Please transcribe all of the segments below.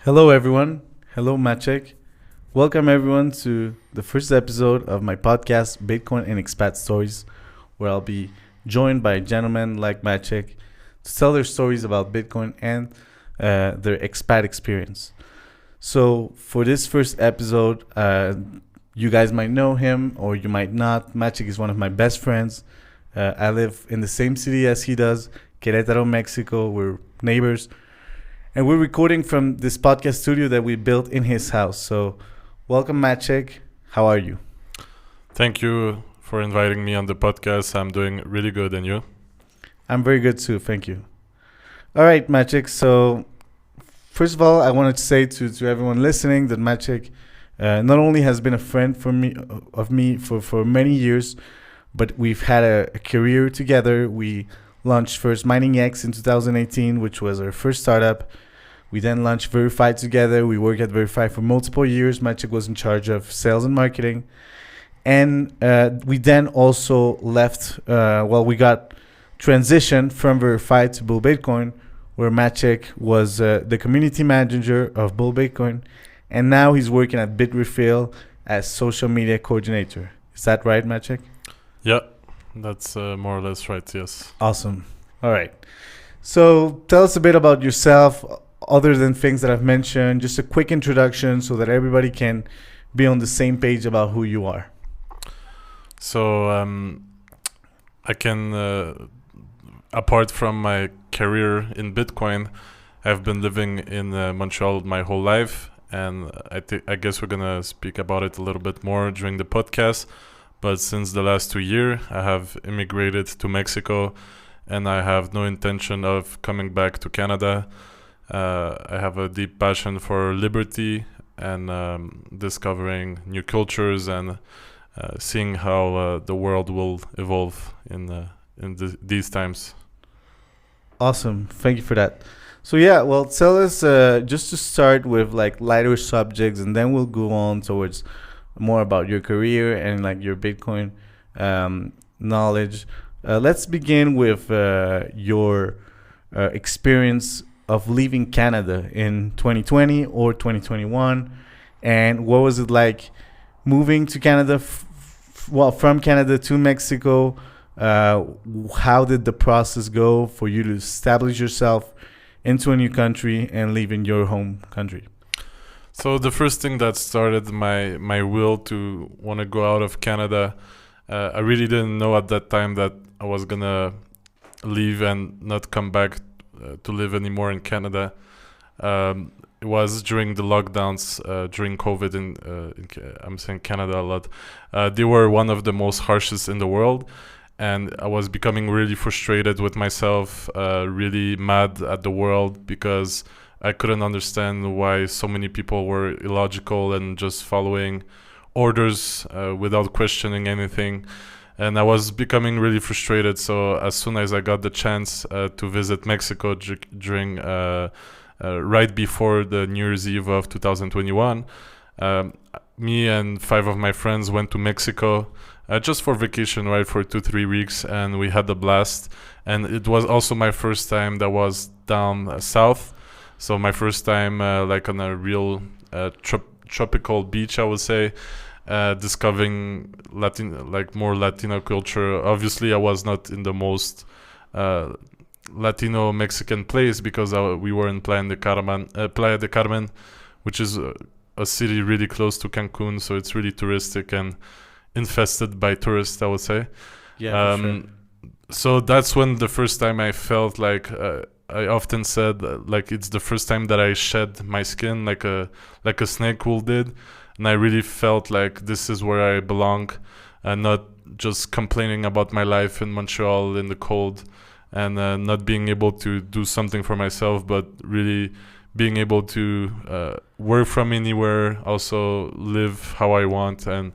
Hello, everyone. Hello, Maciej. Welcome, everyone, to the first episode of my podcast, Bitcoin and Expat Stories, where I'll be joined by gentlemen like Maciej to tell their stories about Bitcoin and their expat experience. So, for this first episode, you guys might know him or you might not. Maciej is one of my best friends. I live in the same city as he does, Queretaro, Mexico. We're neighbors. And we're recording from this podcast studio that we built in his house. So, welcome, Maciej. How are you? Thank you for inviting me on the podcast. I'm doing really good, and you? I'm very good too. Thank you. All right, Maciej. So, first of all, I wanted to say to everyone listening that Maciej not only has been a friend for me for many years, but we've had a career together. We launched first Mining X in 2018, which was our first startup. We then launched Verified together. We worked at Verified for multiple years. Maciej was in charge of sales and marketing. And we then also left, we got transitioned from Verified to Bull Bitcoin, where Maciej was the community manager of Bull Bitcoin. And now he's working at BidRefill as social media coordinator. Is that right, Maciej? Yeah, that's more or less right, yes. Awesome. All right. So tell us a bit about yourself, other than things that I've mentioned, just a quick introduction so that everybody can be on the same page about who you are. So I can, apart from my career in Bitcoin, I've been living in Montreal my whole life. And I guess we're going to speak about it a little bit more during the podcast. But since the last 2 years, I have immigrated to Mexico and I have no intention of coming back to Canada. I have a deep passion for liberty and discovering new cultures and seeing how the world will evolve in these times. Awesome. Thank you for that. So yeah, well, tell us just to start with like lighter subjects, and then we'll go on towards more about your career and like your Bitcoin knowledge. Let's begin with your experience of leaving Canada in 2020 or 2021, and what was it like moving to Canada? From Canada to Mexico. How did the process go for you to establish yourself into a new country and leaving your home country? So the first thing that started my will to want to go out of Canada, I really didn't know at that time that I was going to leave and not come back to live anymore in Canada. It was during the lockdowns, during COVID, I'm saying Canada a lot. They were one of the most harshest in the world. And I was becoming really frustrated with myself, really mad at the world because I couldn't understand why so many people were illogical and just following orders without questioning anything. And I was becoming really frustrated. So as soon as I got the chance to visit Mexico during right before the New Year's Eve of 2021, me and 5 of my friends went to Mexico just for vacation, right, for 2-3 weeks, and we had a blast. And it was also my first time that was down south. So my first time like on a real tropical beach, I would say. Discovering more Latino culture. Obviously, I was not in the most Latino Mexican place because we were in Playa de Carmen, which is a city really close to Cancun, so it's really touristic and infested by tourists, I would say. Yeah, for sure. So that's when the first time I felt like I often said like it's the first time that I shed my skin like a snake wool did. And I really felt like this is where I belong and not just complaining about my life in Montreal in the cold and not being able to do something for myself, but really being able to work from anywhere, also live how I want and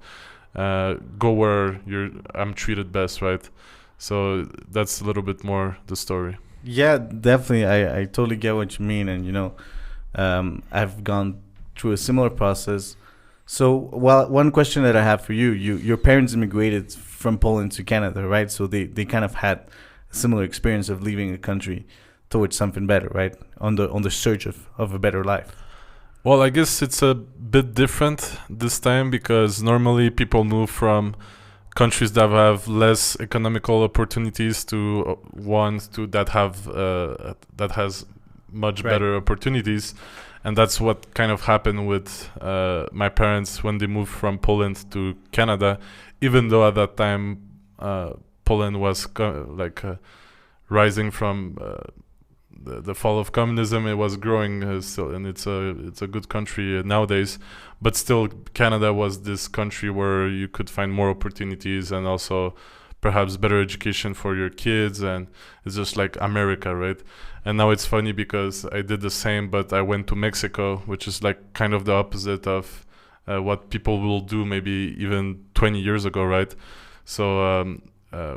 go where I'm treated best, right? So that's a little bit more the story. Yeah, definitely. I totally get what you mean. And, I've gone through a similar process. So, well, one question that I have for you, your parents immigrated from Poland to Canada, right? So they kind of had a similar experience of leaving a country towards something better, right? On the search of a better life. Well, I guess it's a bit different this time because normally people move from countries that have less economical opportunities to ones to that has much Right. better opportunities, and that's what kind of happened with my parents when they moved from Poland to Canada. Even though at that time Poland was rising from the fall of communism, it was growing still, and it's a good country nowadays. But still, Canada was this country where you could find more opportunities and also perhaps better education for your kids, and it's just like America, right? And now it's funny because I did the same, but I went to Mexico, which is like kind of the opposite of what people will do maybe even 20 years ago, right? So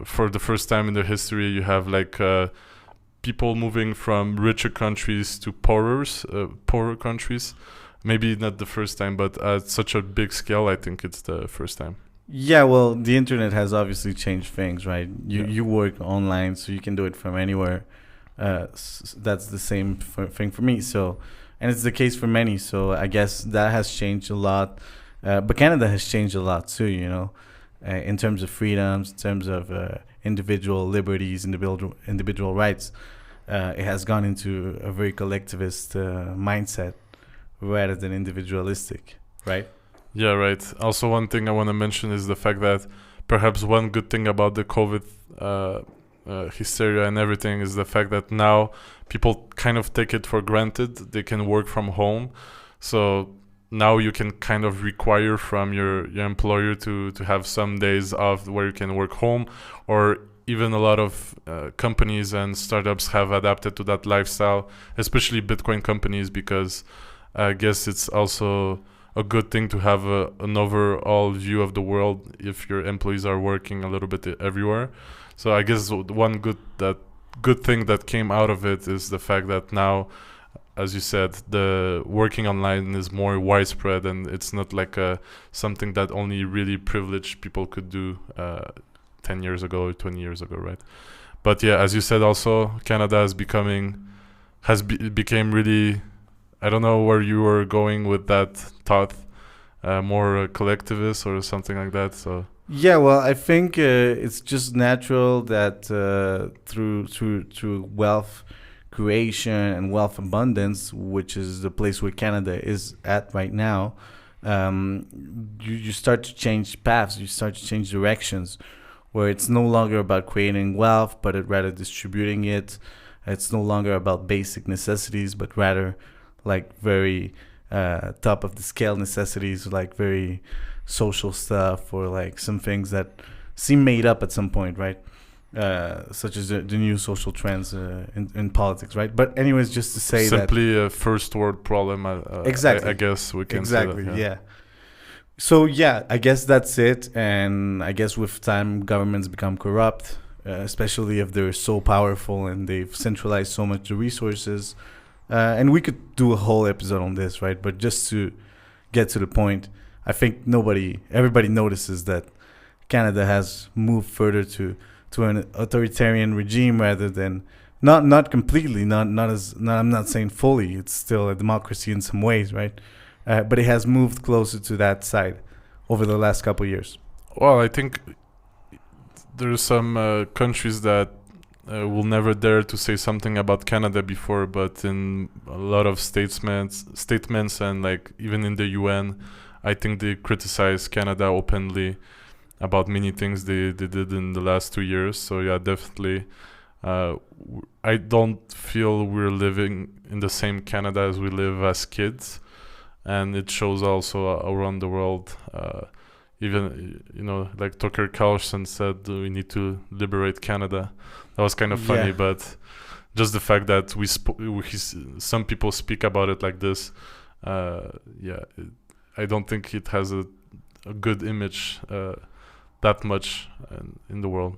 for the first time in their history, you have like people moving from richer countries to poorer countries. Maybe not the first time, but at such a big scale, I think it's the first time. Yeah, well, the internet has obviously changed things, right? Yeah. You work online, so you can do it from anywhere. That's the same thing for me. So, and it's the case for many. So I guess that has changed a lot. But Canada has changed a lot too. In terms of freedoms, in terms of individual liberties, individual rights. It has gone into a very collectivist mindset rather than individualistic, right? Yeah, right. Also, one thing I want to mention is the fact that perhaps one good thing about the COVID hysteria and everything is the fact that now people kind of take it for granted. They can work from home. So now you can kind of require from your employer to have some days off where you can work home, or even a lot of companies and startups have adapted to that lifestyle, especially Bitcoin companies, because I guess it's also a good thing to have an overall view of the world if your employees are working a little bit everywhere. So I guess one good thing that came out of it is the fact that now, as you said, the working online is more widespread, and it's not like something that only really privileged people could do 10 years ago or 20 years ago, right? But yeah, as you said, also Canada became really, I don't know where you were going with that thought, more collectivist or something like that. So Yeah, well, I think it's just natural that through wealth creation and wealth abundance, which is the place where Canada is at right now, you start to change paths, you start to change directions, where it's no longer about creating wealth, but rather distributing it. It's no longer about basic necessities, but rather like very top of the scale necessities, like very social stuff, or like some things that seem made up at some point, right? Such as the new social trends in politics, right? But anyways, just to say simply a first world problem. Exactly. I guess we can exactly, say that, yeah. So yeah, I guess that's it. And I guess with time, governments become corrupt, especially if they're so powerful and they've centralized so much the resources. And we could do a whole episode on this, right? But just to get to the point, I think everybody notices that Canada has moved further to an authoritarian regime rather than not completely, I'm not saying fully. It's still a democracy in some ways, right? But it has moved closer to that side over the last couple of years. Well, I think there's some countries that will never dare to say something about Canada before, but in a lot of statements and like even in the UN, I think they criticize Canada openly about many things they did in the last 2 years. So yeah, definitely. I don't feel we're living in the same Canada as we live as kids. And it shows also around the world. Even, like Tucker Carlson said, we need to liberate Canada. That was kind of funny, but just the fact that some people speak about it like this, I don't think it has a good image that much in the world.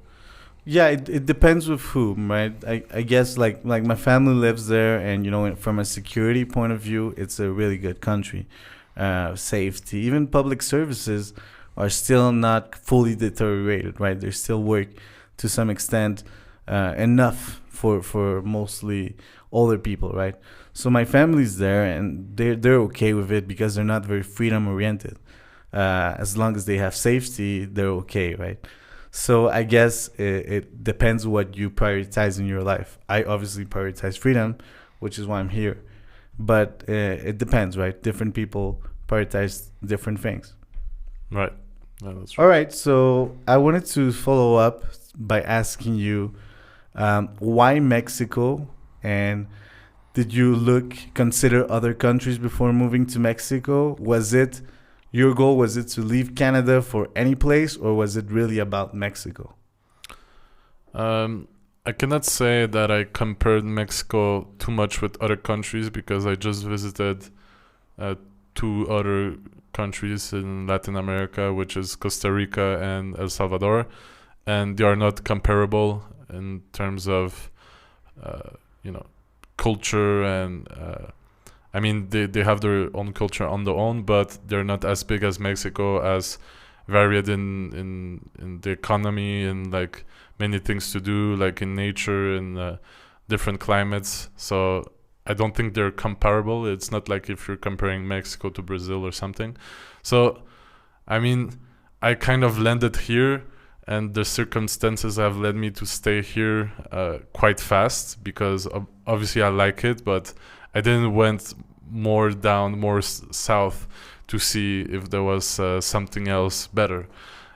Yeah, it depends with whom, right? I guess like my family lives there, and from a security point of view, it's a really good country. Safety, even public services are still not fully deteriorated, right? They still work to some extent enough for mostly older people, right? So my family's there, and they're okay with it because they're not very freedom oriented. As long as they have safety, they're okay, right? So I guess it depends what you prioritize in your life. I obviously prioritize freedom, which is why I'm here. But it depends, right? Different people prioritize different things. Right. Yeah, that's right. All right. So I wanted to follow up by asking you why Mexico, and did you consider other countries before moving to Mexico? Was it your goal? Was it to leave Canada for any place, or was it really about Mexico? I cannot say that I compared Mexico too much with other countries because I just visited two other countries in Latin America, which is Costa Rica and El Salvador, and they are not comparable in terms of, culture and. I mean, they have their own culture on their own, but they're not as big as Mexico, as varied in the economy and like many things to do, like in nature and different climates. So I don't think they're comparable. It's not like if you're comparing Mexico to Brazil or something. So, I mean, I kind of landed here, and the circumstances have led me to stay here quite fast because obviously I like it, but I didn't went more south to see if there was something else better.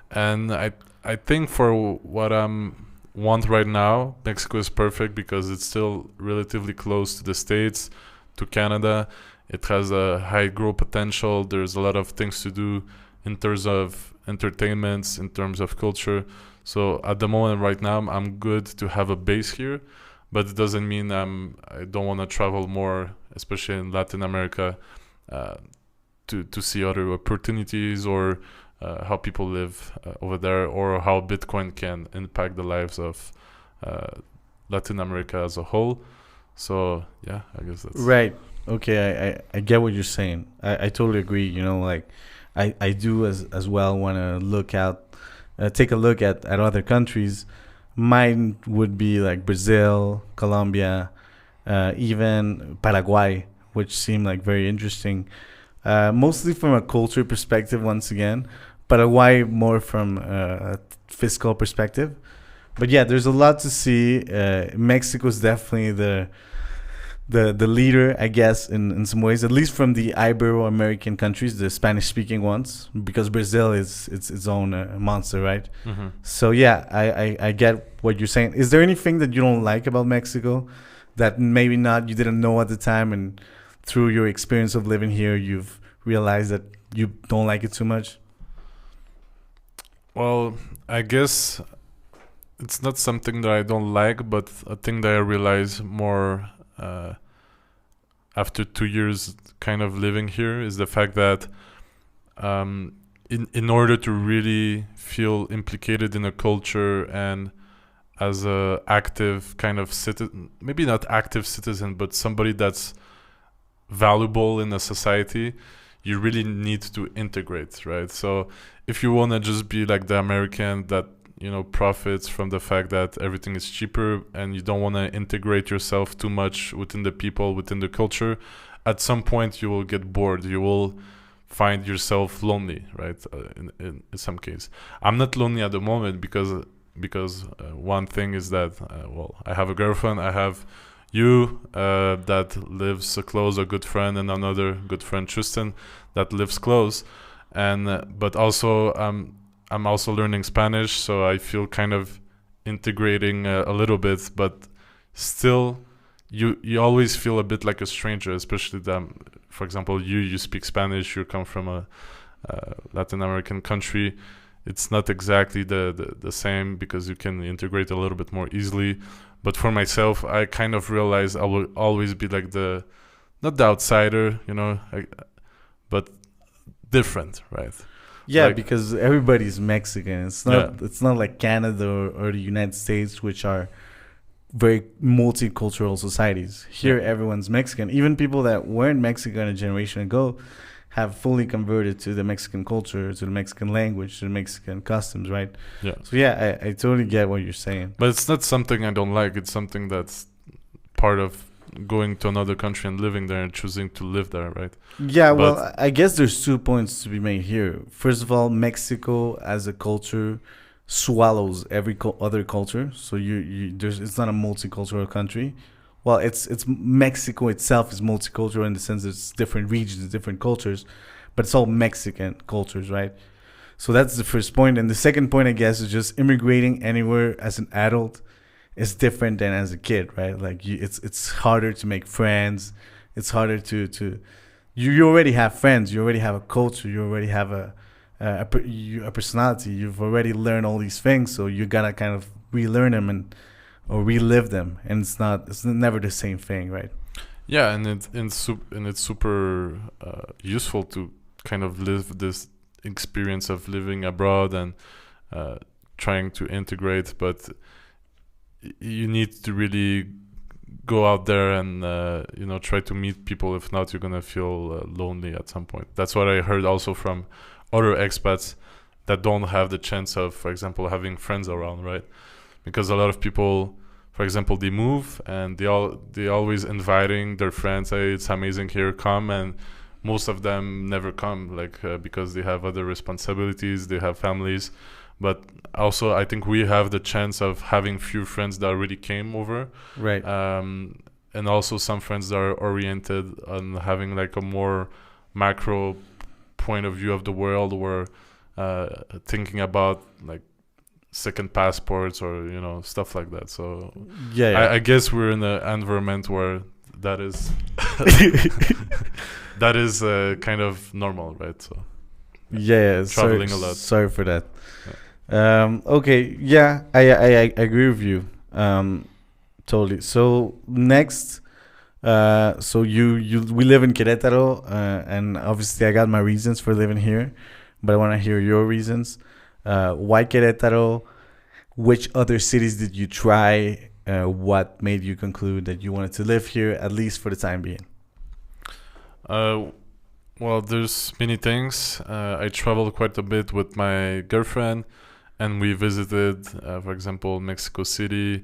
And I think for what I'm want right now, Mexico is perfect because it's still relatively close to the States, to Canada. It has a high growth potential. There's a lot of things to do in terms of entertainments, in terms of culture. So at the moment right now, I'm good to have a base here, but it doesn't mean I don't want to travel more, especially in Latin America, to see other opportunities or how people live over there, or how Bitcoin can impact the lives of Latin America as a whole. So yeah, I guess that's right. Okay, I get what you're saying. I totally agree. You know, like I do as well want to take a look at other countries. Mine would be like Brazil, Colombia, even Paraguay, which seem like very interesting. Mostly from a culture perspective, once again. Paraguay more from a fiscal perspective. But yeah, there's a lot to see. Mexico's definitely the leader, I guess, in some ways, at least from the Ibero-American countries, the Spanish-speaking ones, because Brazil is its own monster, right? Mm-hmm. So yeah, I get what you're saying. Is there anything that you don't like about Mexico that maybe you didn't know at the time, and through your experience of living here, you've realized that you don't like it too much? Well, I guess it's not something that I don't like, but a thing that I realize more after 2 years kind of living here is the fact that in order to really feel implicated in a culture and as a active kind of citizen, maybe not active citizen, but somebody that's valuable in a society, you really need to integrate, right? So if you want to just be like the American that profits from the fact that everything is cheaper, and you don't want to integrate yourself too much within the people, within the culture, at some point you will get bored. You will find yourself lonely, right? In some case, I'm not lonely at the moment because one thing is that I have a girlfriend. I have you that lives close, a good friend, and another good friend, Tristan, that lives close, and but also I'm also learning Spanish, so I feel kind of integrating a little bit, but still you always feel a bit like a stranger, especially for example, you speak Spanish, you come from a Latin American country. It's not exactly the same because you can integrate a little bit more easily. But for myself, I kind of realized I will always be like not the outsider, but different, right? Yeah, Like, because everybody's Mexican. It's not like Canada or the United States, which are very multicultural societies. Here, everyone's Mexican. Even people that weren't Mexican a generation ago have fully converted to the Mexican culture, to the Mexican language, to the Mexican customs, right? Yeah. So I totally get what you're saying. But it's not something I don't like. It's something that's part of going to another country and living there and choosing to live there, right? Yeah, But- well, I guess there's 2 points to be made here. First of all, Mexico as a culture swallows every other culture. So it's not a multicultural country. Well, it's Mexico itself is multicultural in the sense it's different regions, different cultures, but it's all Mexican cultures, right? So that's the first point. And the second point, I guess, is just immigrating anywhere as an adult is different than as a kid, right? Like it's harder to make friends. It's harder to you already have friends. You already have a culture. You already have a personality. You've already learned all these things, so you gotta kind of relearn them or relive them, and it's never the same thing, right? Yeah, and it's super useful to kind of live this experience of living abroad and trying to integrate, but you need to really go out there and try to meet people. If not, you're gonna feel lonely at some point. That's what I heard also from other expats that don't have the chance of, for example, having friends around, right? Because a lot of people, for example, they move and they always inviting their friends, hey, it's amazing here, come, and most of them never come, like because they have other responsibilities, they have families. But also, I think we have the chance of having few friends that already came over, Right. and also some friends that are oriented on having like a more macro point of view of the world, or thinking about like second passports or stuff like that. So Yeah. I guess we're in an environment where that is that is kind of normal, right? So Yeah. traveling a lot. Sorry for that. Okay. Yeah, I agree with you. Totally. So next, so we live in Querétaro, and obviously I got my reasons for living here, but I want to hear your reasons. Why Querétaro? Which other cities did you try? What made you conclude that you wanted to live here, at least for the time being? Well, there's many things. I traveled quite a bit with my girlfriend, and we visited, for example, Mexico City,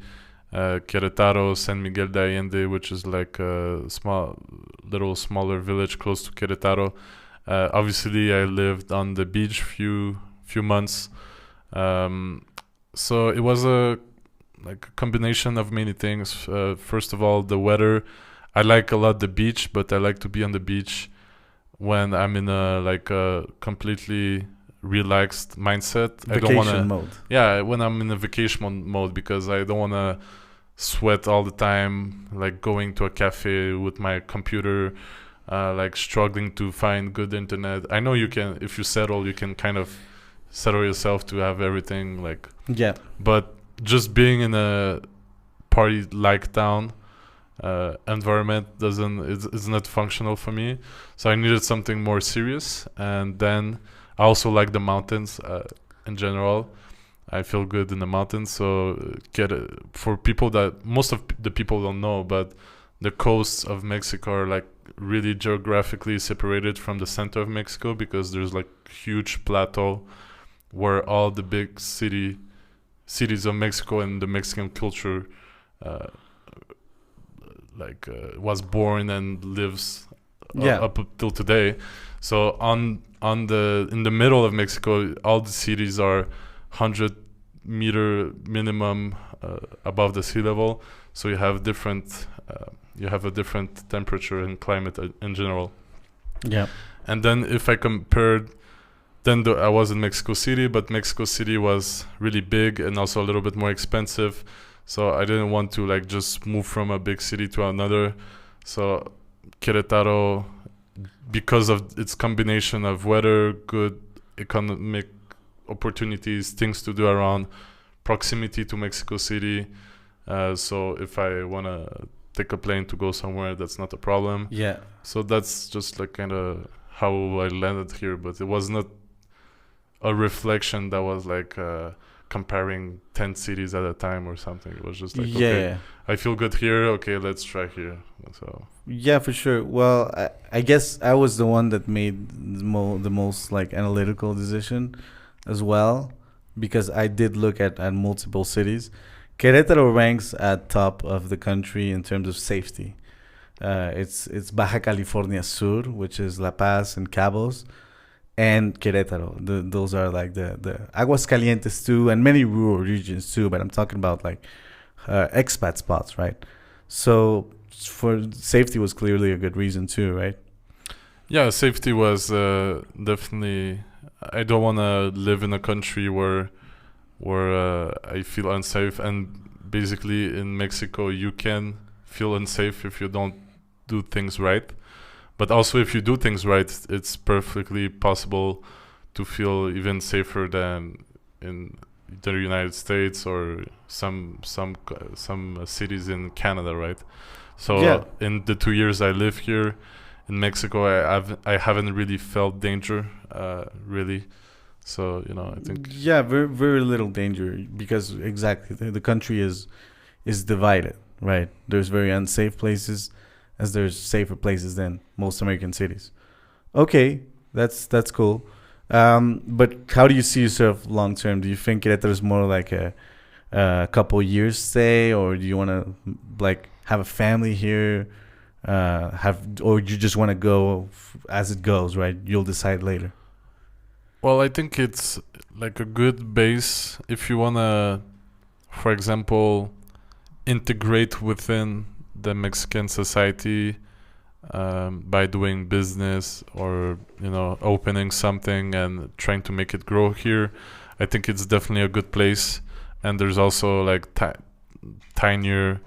Querétaro, San Miguel de Allende, which is like a smaller village close to Querétaro. Obviously, I lived on the beach few months. So it was a combination of many things. First of all, the weather. I like a lot the beach, but I like to be on the beach when I'm in a completely relaxed mindset. Vacation I don't want to. mode. Yeah, when I'm in a vacation mode, because I don't want to sweat all the time, like going to a cafe with my computer, like struggling to find good internet. I know you can, if you settle, you can kind of settle yourself to have everything like. Yeah. But just being in a party-like town environment it's not functional for me. So I needed something more serious. And then I also like the mountains in general. I feel good in the mountains. So for people that most of the people don't know, but the coasts of Mexico are like really geographically separated from the center of Mexico, because there's like huge plateau where all the big cities of Mexico and the Mexican culture was born and lives up till today. So in the middle of Mexico, all the cities are 100-meter minimum above the sea level. So you have a different temperature and climate in general. Yeah. And then if I compared, I was in Mexico City, but Mexico City was really big and also a little bit more expensive. So I didn't want to just move from a big city to another. So Querétaro, because of its combination of weather, good economic opportunities, things to do around, proximity to Mexico City. So if I want to take a plane to go somewhere, that's not a problem. Yeah. So that's just kind of how I landed here. But it was not a reflection that was comparing 10 cities at a time or something. It was just okay, I feel good here, okay, let's try here. So yeah, for sure. Well, I guess I was the one that made the most analytical decision as well, because I did look at multiple cities. Querétaro ranks at top of the country in terms of safety. It's Baja California Sur, which is La Paz and Cabos, and Querétaro. Those are like the Aguascalientes too, and many rural regions too. But I'm talking about like expat spots, right? So for safety was clearly a good reason too, right? Yeah, safety was definitely. I don't want to live in a country where I feel unsafe, and basically in Mexico you can feel unsafe if you don't do things right. But also if you do things right, it's perfectly possible to feel even safer than in the United States or some cities in Canada, right? So Yeah. in the 2 years I live here in Mexico, I haven't really felt danger, really. So I think Yeah, very very little danger because exactly the country is divided, right? There's very unsafe places, as there's safer places than most American cities. Okay, that's cool. But how do you see yourself long term? Do you think Querétaro is more like a couple years stay, or do you want to like have a family here? Or you just want to go as it goes, right? You'll decide later. well, I think it's like a good base if you wanna, for example, integrate within the Mexican society by doing business or opening something and trying to make it grow here. I think it's definitely a good place, and there's also like tinier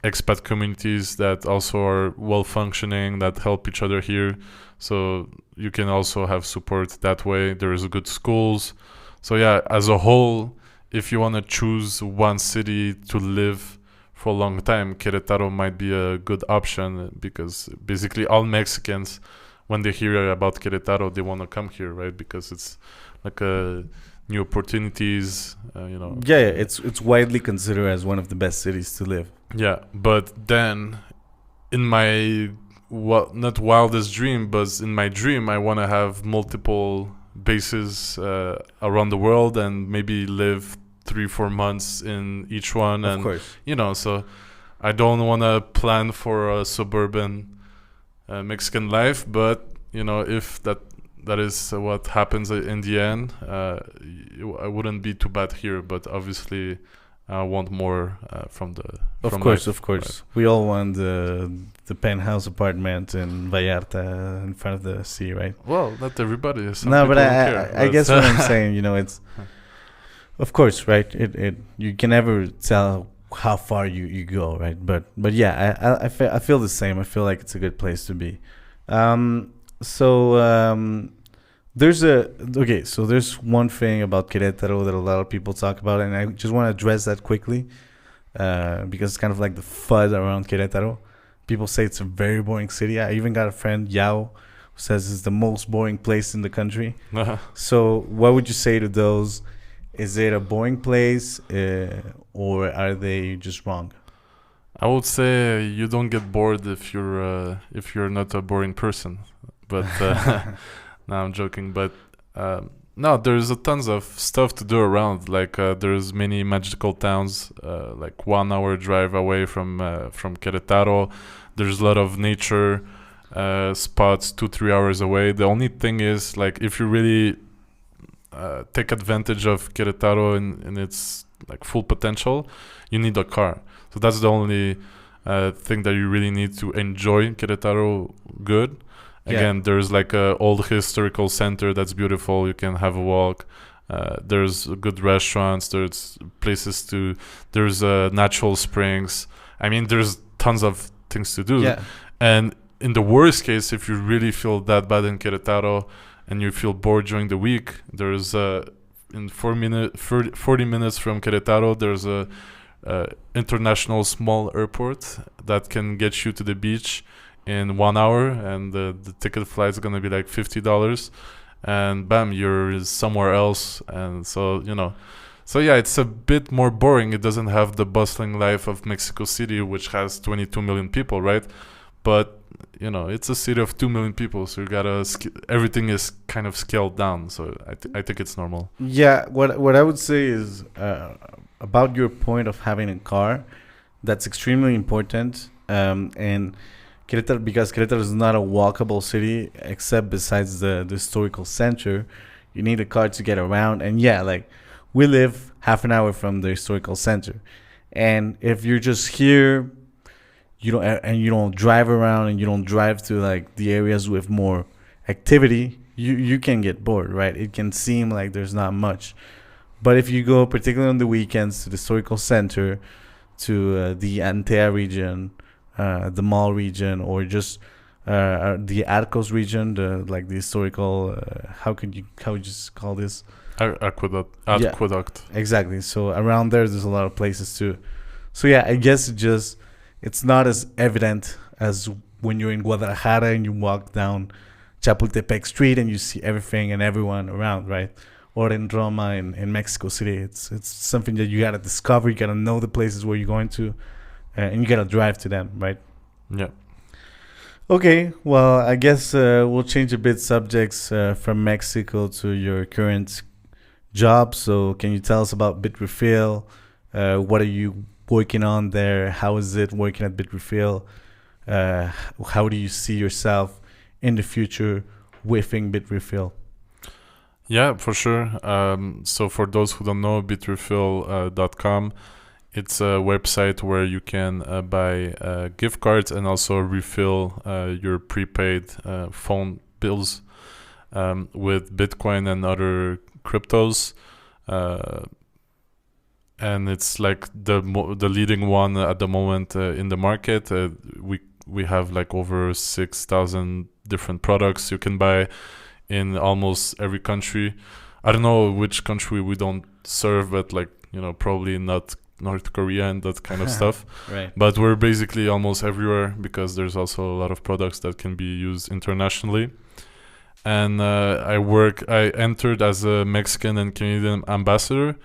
expat communities that also are well functioning, that help each other here. So you can also have support that way. There's good schools. So yeah, as a whole, if you want to choose one city to live for a long time, Querétaro might be a good option, because basically all Mexicans, when they hear about Querétaro, they want to come here, right? Because it's like a new opportunities, Yeah, it's widely considered as one of the best cities to live. Yeah, but then in my not wildest dream, but in my dream, I want to have multiple bases around the world and maybe live 3-4 months in each one. Of And course. so I don't want to plan for a suburban Mexican life, but if that is what happens in the end, I wouldn't be too bad here. But obviously I want more from the Of from course, life, of course. right? We all want the penthouse apartment in Vallarta in front of the sea, right? Well, not everybody. Some No, people but don't care. I guess what I'm saying, it's of course, right? It you can never tell how far you go, right? But yeah, I feel the same. I feel like it's a good place to be. So there's one thing about Querétaro that a lot of people talk about, and I just want to address that quickly, because it's kind of like the FUD around Querétaro. People say it's a very boring city. I even got a friend, Yao, who says it's the most boring place in the country. So what would you say to those? Is it a boring place, or are they just wrong? I would say you don't get bored if you're not a boring person. But no, I'm joking. But no, there's a tons of stuff to do around. Like there's many magical towns, like 1 hour drive away from Querétaro. There's a lot of nature spots 2-3 hours away. The only thing is, like, if you really take advantage of Querétaro in its like full potential, you need a car. So that's the only thing that you really need to enjoy Querétaro good. Again, there's like a old historical center that's beautiful. You can have a walk. There's good restaurants. There's places to. There's natural springs. I mean, there's tons of things to do. Yeah. And in the worst case, if you really feel that bad in Querétaro and you feel bored during the week, there's in 40 minutes from Querétaro, there's a international small airport that can get you to the beach in 1 hour, and the ticket flight is gonna be like $50, and bam, you're somewhere else. And so so yeah, it's a bit more boring. It doesn't have the bustling life of Mexico City, which has 22 million people, right? But it's a city of 2 million people, so you gotta everything is kind of scaled down. So I think it's normal. Yeah, what I would say is about your point of having a car, that's extremely important. And Querétaro, because Querétaro is not a walkable city, except besides the historical center. You need a car to get around. And yeah, like we live half an hour from the historical center. And if you're just here, you don't drive around and you don't drive to like the areas with more activity, you can get bored, right? It can seem like there's not much. But if you go, particularly on the weekends, to the historical center, to the Antea region, the mall region, or just the Arcos region, the historical, how would you call this? Aqueduct. Yeah. Aqueduct. Exactly. So around there's a lot of places too. So yeah, I guess it's not as evident as when you're in Guadalajara and you walk down Chapultepec Street and you see everything and everyone around, right? Or in Roma in Mexico City. It's something that you gotta discover. You gotta know the places where you're going to, and you gotta drive to them, right? Yeah. Okay, well, I guess we'll change a bit subjects from Mexico to your current job. So can you tell us about BidRefill? What are you working on there? How is it working at BidRefill? How do you see yourself in the future within BidRefill? Yeah, for sure. So for those who don't know, Bitrefill.com, it's a website where you can buy gift cards and also refill your prepaid phone bills with Bitcoin and other cryptos. And it's like the leading one at the moment in the market. We have like over 6,000 different products you can buy in almost every country. I don't know which country we don't serve, but like, probably not North Korea and that kind of stuff. Right. But we're basically almost everywhere because there's also a lot of products that can be used internationally. And I entered as a Mexican and Canadian ambassador,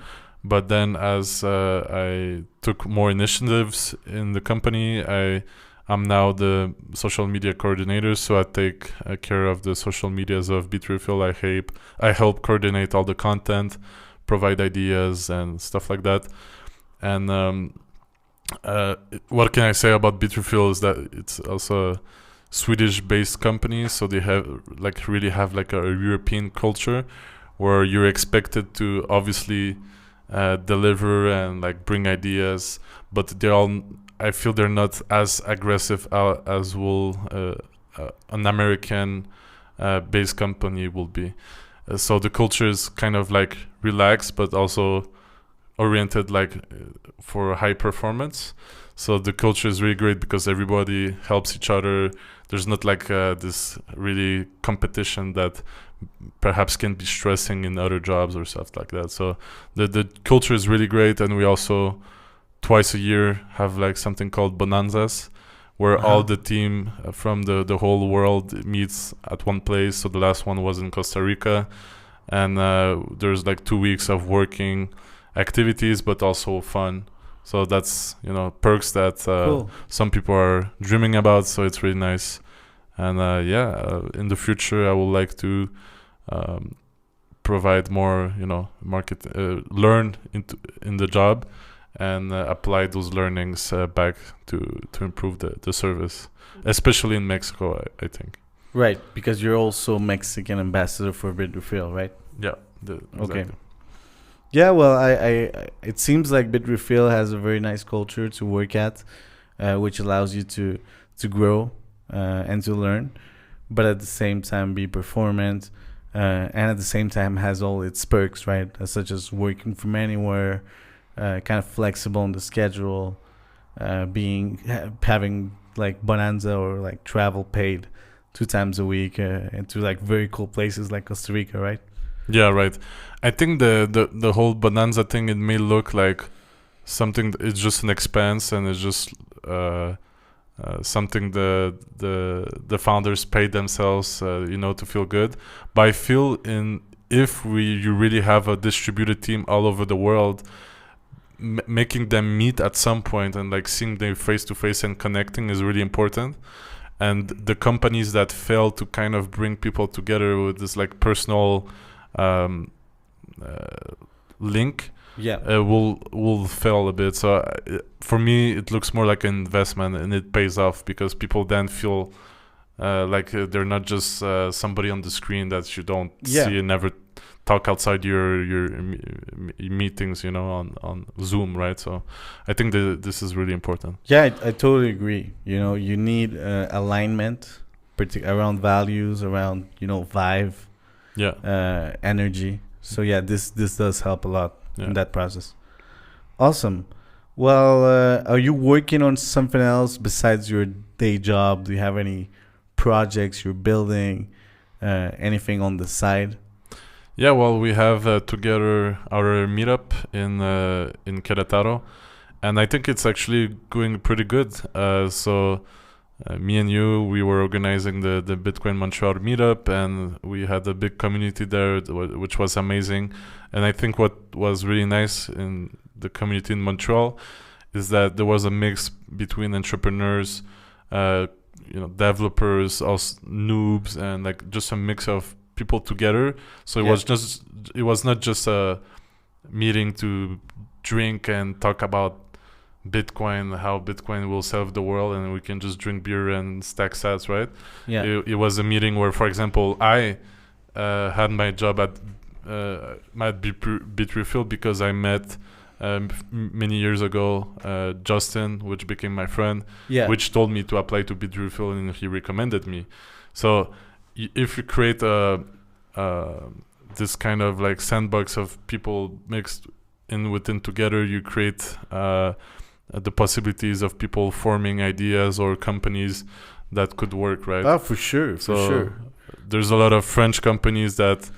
but then as I took more initiatives in the company, I'm now the social media coordinator, so I take care of the social medias of Bitrefill. I help coordinate all the content, provide ideas and stuff like that. And what can I say about Bitrefill is that it's also a Swedish-based company, so they really have like a European culture where you're expected to obviously deliver and like bring ideas, but I feel they're not as aggressive as will an American based company will be. So the culture is kind of like relaxed, but also oriented like for high performance. So the culture is really great because everybody helps each other. There's not like this really competition that perhaps can be stressing in other jobs or stuff like that. So the culture is really great, and we also twice a year have like something called bonanzas, where all the team from the whole world meets at one place. So the last one was in Costa Rica, and there's like 2 weeks of working activities but also fun. So that's perks that cool. Some people are dreaming about, so it's really nice. And in the future I would like to provide more market learn in the job and apply those learnings back to improve the service, especially in Mexico, I think. Right, because you're also Mexican ambassador for BidRefill, right? Yeah. Exactly. Okay. Yeah, well, I it seems like BidRefill has a very nice culture to work at, which allows you to grow and to learn, but at the same time be performant, and at the same time has all its perks, right? Such as working from anywhere, kind of flexible on the schedule, having like bonanza or like travel paid 2 times a week into like very cool places like Costa Rica, right? Yeah, right. I think the whole bonanza thing, it may look like something. It's just an expense, and it's just something the founders pay themselves, to feel good. But I feel if you really have a distributed team all over the world, making them meet at some point and like seeing them face to face and connecting is really important. And the companies that fail to kind of bring people together with this like personal link will fail a bit. So for me, it looks more like an investment, and it pays off because people then feel like they're not just somebody on the screen that you don't see and never talk outside your meetings, on Zoom, right? So I think this is really important. Yeah, I totally agree. You need alignment, around values, around vibe, energy. So this does help a lot in that process. Awesome. Well, are you working on something else besides your day job? Do you have any projects you're building? Anything on the side? Yeah, well, we have together our meetup in Queretaro, and I think it's actually going pretty good. So me and you, we were organizing the Bitcoin Montreal meetup, and we had a big community there, which was amazing. And I think what was really nice in the community in Montreal is that there was a mix between entrepreneurs, developers, also noobs, and like just a mix of people together. So it was not just a meeting to drink and talk about Bitcoin, how Bitcoin will save the world, and we can just drink beer and stack sats, right? It was a meeting where, for example, I had my job at BidRefill because I met many years ago Justin, which became my friend, which told me to apply to BidRefill, and he recommended me. So if you create this kind of like sandbox of people mixed within together, you create the possibilities of people forming ideas or companies that could work, right? Oh, for sure. There's a lot of French companies that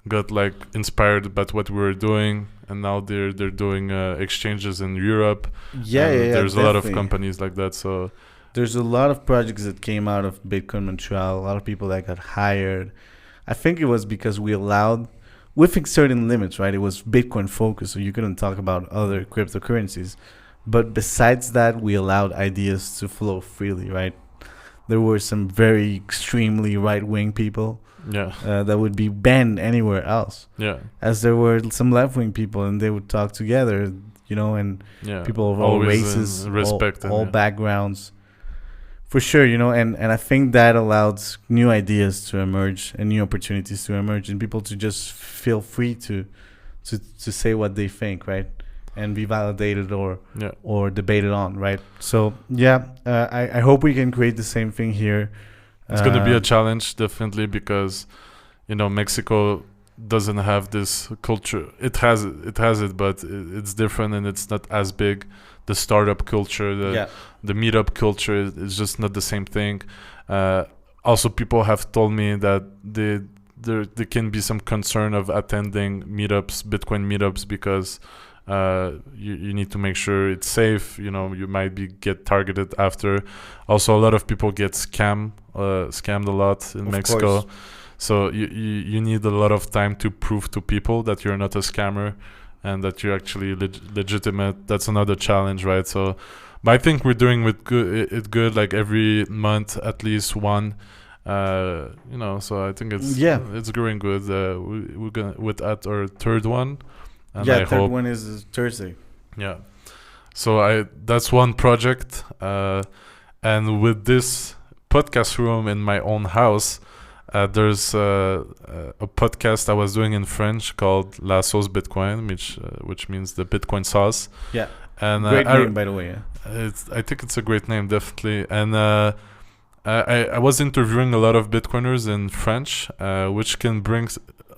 got like inspired by what we were doing, and now they're doing exchanges in Europe. There's a lot of companies like that. So there's a lot of projects that came out of Bitcoin Montreal, a lot of people that got hired. I think it was because we allowed, within certain limits, right? It was Bitcoin focused, so you couldn't talk about other cryptocurrencies. But besides that, we allowed ideas to flow freely, right? There were some very extremely right-wing people that would be banned anywhere else. As there were some left-wing people, and they would talk together, and people of all races, all backgrounds. For sure, and I think that allowed new ideas to emerge and new opportunities to emerge, and people to just feel free to say what they think, right? And be validated or debated on, right? So I hope we can create the same thing here. It's going to be a challenge, definitely, because Mexico doesn't have this culture. It has it, but it's different, and it's not as big. The startup culture, the meetup culture is just not the same thing. Also, people have told me that there can be some concern of attending Bitcoin meetups, because you need to make sure it's safe. You might get targeted after. Also, a lot of people get scammed a lot in Mexico. Course. So you need a lot of time to prove to people that you're not a scammer and that you're actually legitimate. That's another challenge, right? So, but I think we're doing good. Like every month, at least one. So I think it's growing good. We're gonna at our third one. And third one is Thursday. Yeah. So that's one project. And with this podcast room in my own house, there's a podcast I was doing in French called La Sauce Bitcoin, which means the Bitcoin sauce. Yeah. And great name, by the way. I think it's a great name, definitely. And I was interviewing a lot of Bitcoiners in French, which can bring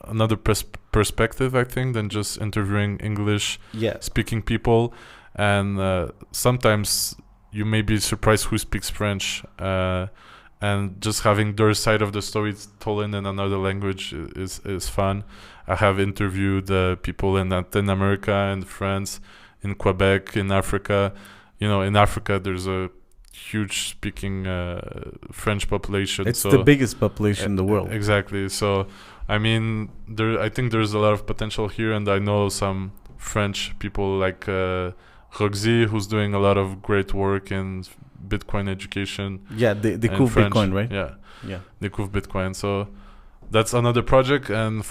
another perspective, I think, than just interviewing English speaking people. And sometimes you may be surprised who speaks French, and just having their side of the story told in another language is fun. I have interviewed people in Latin America, in France, in Quebec, in Africa. In Africa there's a huge speaking French population. It's the biggest population in the world. Exactly. So I mean, I think there's a lot of potential here, and I know some French people like Rogelio, who's doing a lot of great work in Bitcoin education. Yeah, they cool Bitcoin, right? Yeah, they cool Bitcoin. So that's another project, and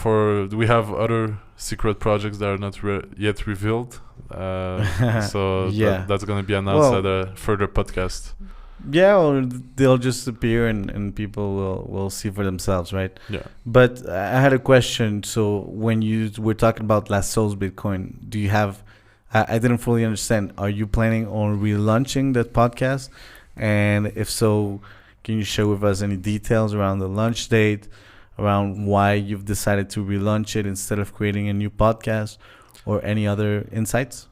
we have other secret projects that are not yet revealed. So Yeah. that's gonna be announced Well, at a further podcast. yeah, or they'll just appear and people will see for themselves, right? Yeah. But I had a question. So when you were talking about Las Souls Bitcoin, do you have? I didn't fully understand. Are you planning on relaunching that podcast? And if so, can you share with us any details around the launch date, around why you've decided to relaunch it instead of creating a new podcast, or any other insights?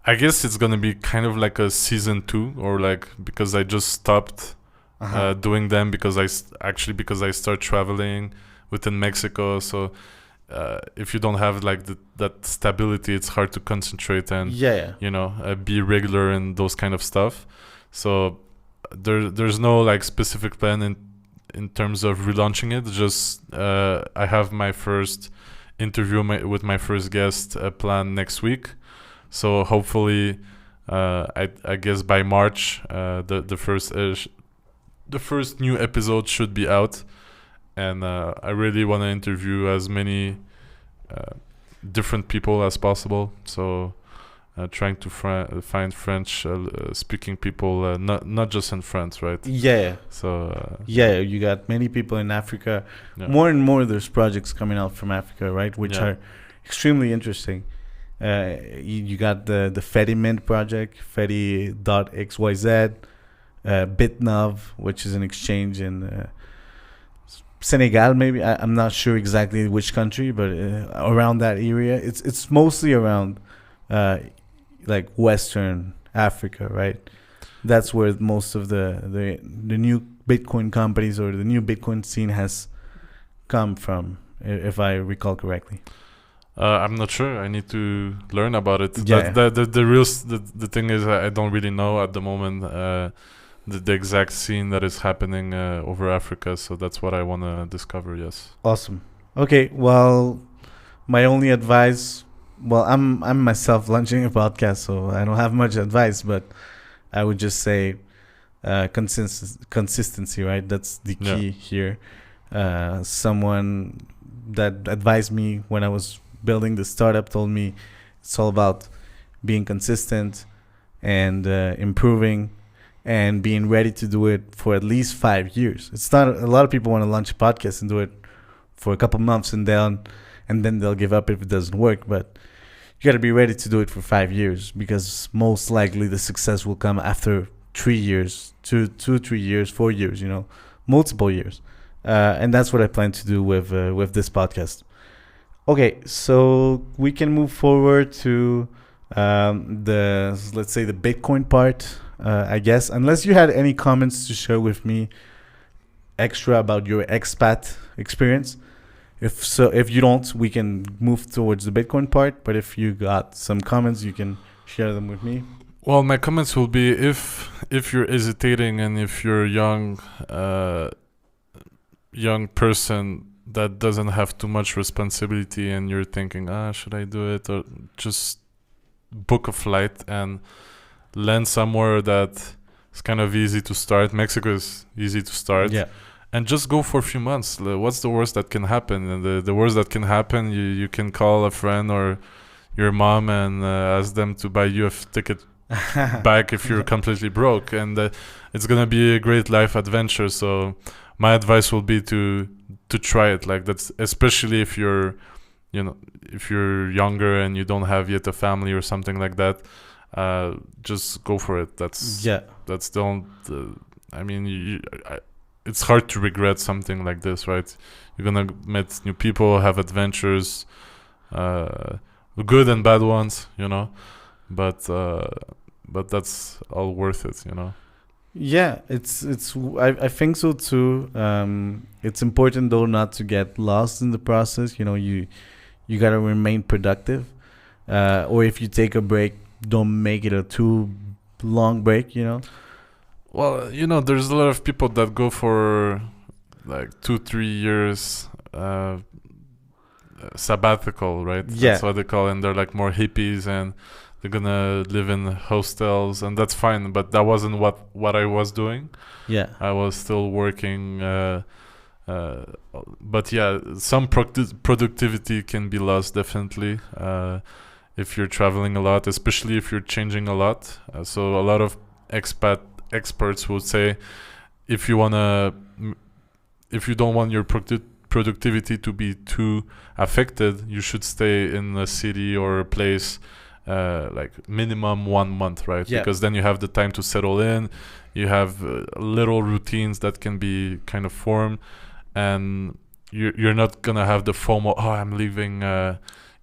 I guess it's gonna be kind of like a season 2, or like, because I just stopped doing them because because I start traveling within Mexico. So if you don't have like that stability, it's hard to concentrate and be regular and those kind of stuff. So there's no like specific plan in terms of relaunching it. Just I have my first interview with my first guest planned next week. So hopefully, I guess by March, the first new episode should be out, and I really want to interview as many different people as possible. So trying to find French speaking people, not just in France, right? Yeah. So you got many people in Africa. Yeah. More and more, there's projects coming out from Africa, right? Which are extremely interesting. You got the Fetty Mint project, Fetty.xyz, Bitnov, which is an exchange in Senegal, maybe. I'm not sure exactly which country, but around that area. It's mostly around like Western Africa, right? That's where most of the new Bitcoin companies or the new Bitcoin scene has come from, if I recall correctly. I'm not sure. I need to learn about it. Yeah. The thing is, I don't really know at the moment the exact scene that is happening over Africa. So that's what I want to discover. Yes. Awesome. Okay. Well, my only advice. Well, I'm myself launching a podcast, so I don't have much advice, but I would just say consistency. Right. That's the key here. Someone that advised me when I was building the startup told me it's all about being consistent and improving and being ready to do it for at least 5 years. It's not a lot of people want to launch a podcast and do it for a couple months and then they'll give up if it doesn't work. But you got to be ready to do it for 5 years, because most likely the success will come after 3 years, 3 years, 4 years, multiple years. And that's what I plan to do with this podcast. Okay, so we can move forward to let's say the Bitcoin part, I guess, unless you had any comments to share with me extra about your expat experience. If you don't, we can move towards the Bitcoin part. But if you got some comments, you can share them with me. Well, my comments will be if you're hesitating and if you're young person that doesn't have too much responsibility and you're thinking, should I do it? Or just book a flight and land somewhere that is kind of easy to start. Mexico is easy to start. Yeah. And just go for a few months. What's the worst that can happen? And the worst that can happen, you can call a friend or your mom and ask them to buy you a ticket back if you're completely broke. And it's going to be a great life adventure. So my advice will be to try it. Like, that's especially if you're younger and you don't have yet a family or something like that. Just go for it. That's the only. I mean, it's hard to regret something like this, right? You're gonna meet new people, have adventures, good and bad ones, But that's all worth it, Yeah, I think so too. It's important though not to get lost in the process. You gotta remain productive. Or if you take a break, don't make it a too long break. Well, there's a lot of people that go for like 2-3 years sabbatical, right? Yeah. That's what they call it. And they're like more hippies and they're gonna live in hostels, and that's fine. But that wasn't what I was doing. Yeah. I was still working. But yeah, some productivity can be lost definitely if you're traveling a lot, especially if you're changing a lot. So a lot of expat experts would say, if you don't want your productivity to be too affected, you should stay in a city or a place like minimum 1 month, right? Yeah. Because then you have the time to settle in. You have little routines that can be kind of formed, and you're not gonna have the FOMO. Oh, I'm leaving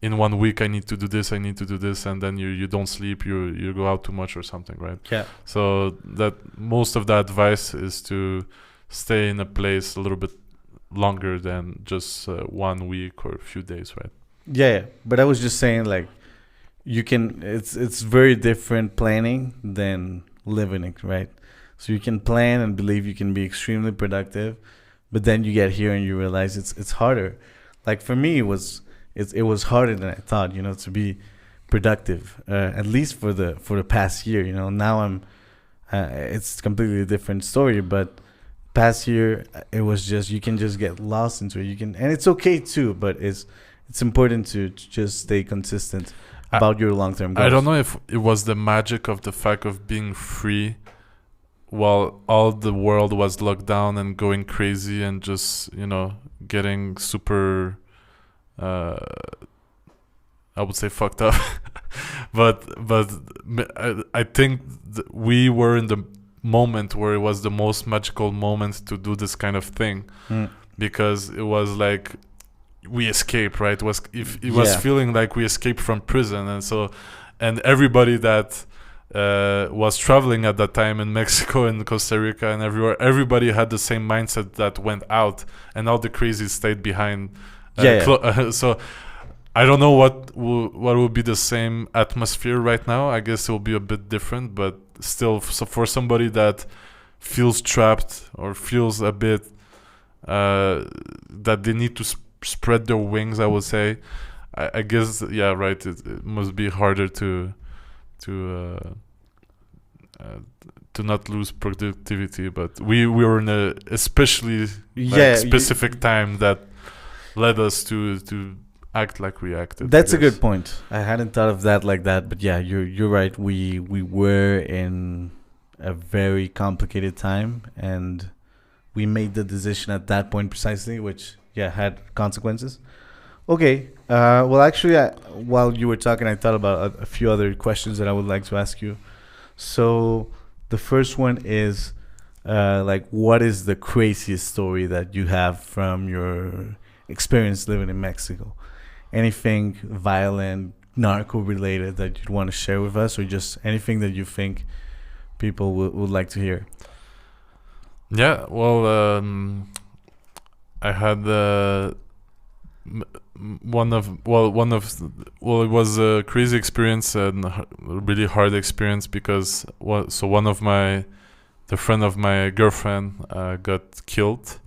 in 1 week. I need to do this. And then you don't sleep. You go out too much or something, right? Yeah. So that most of the advice is to stay in a place a little bit longer than just 1 week or a few days, right? Yeah. But I was just saying, like, you can. It's very different planning than living it, right? So you can plan and believe you can be extremely productive, but then you get here and you realize it's harder. Like for me, it was harder than I thought, to be productive. At least for the past year, Now I'm, it's completely different story. But past year, it was just you can just get lost into it. And it's okay too, but it's important to just stay consistent about your long-term goals. I don't know if it was the magic of the fact of being free while all the world was locked down and going crazy and just getting super I would say fucked up. but I think we were in the moment where it was the most magical moment to do this kind of thing, because it was like we escaped, right? It was feeling like we escaped from prison, and everybody that was traveling at that time in Mexico and Costa Rica and everywhere, everybody had the same mindset that went out, and all the crazies stayed behind. So I don't know what will be the same atmosphere right now. I guess it will be a bit different, but still, so for somebody that feels trapped or feels a bit that they need to spread their wings, I would say, I guess, yeah, right. It must be harder to not lose productivity, but we were in a especially specific time that led us to act like we acted. That's a good point. I hadn't thought of that like that, but yeah, you're right. We were in a very complicated time, and we made the decision at that point precisely, which had consequences. Okay. Well, actually, while you were talking, I thought about a few other questions that I would like to ask you. So the first one is, what is the craziest story that you have from your experience living in Mexico? Anything violent, narco related that you'd want to share with us, or just anything that you think people would like to hear? Yeah, well, I had it was a crazy experience and a really hard experience, because the friend of my girlfriend got killed.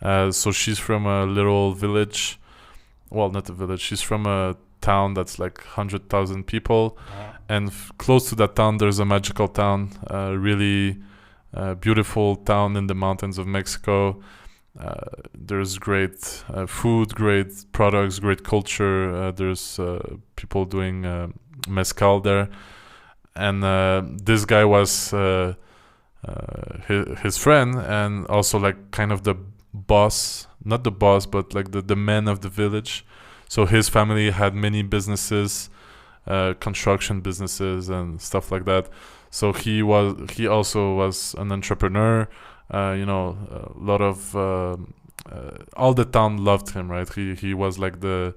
So she's from a little village. Well, not a village. She's from a town that's like 100,000 people, and close to that town there's a magical town, really beautiful town in the mountains of Mexico. There's great food, great products, great culture. There's people doing mezcal there, and this guy was his friend, and also like kind of the boss, not the boss, but like the man of the village. So his family had many businesses, construction businesses and stuff like that. So he also was an entrepreneur. A lot of all the town loved him, right? He was like the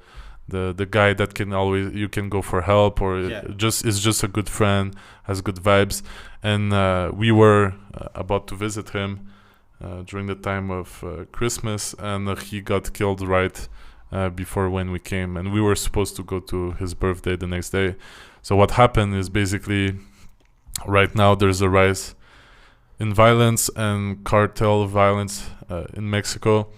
guy that you can go for help, or is just a good friend, has good vibes. And we were about to visit him during the time of Christmas, and he got killed right before when we came, and we were supposed to go to his birthday the next day. So what happened is basically right now there's a rise in violence and cartel violence in Mexico.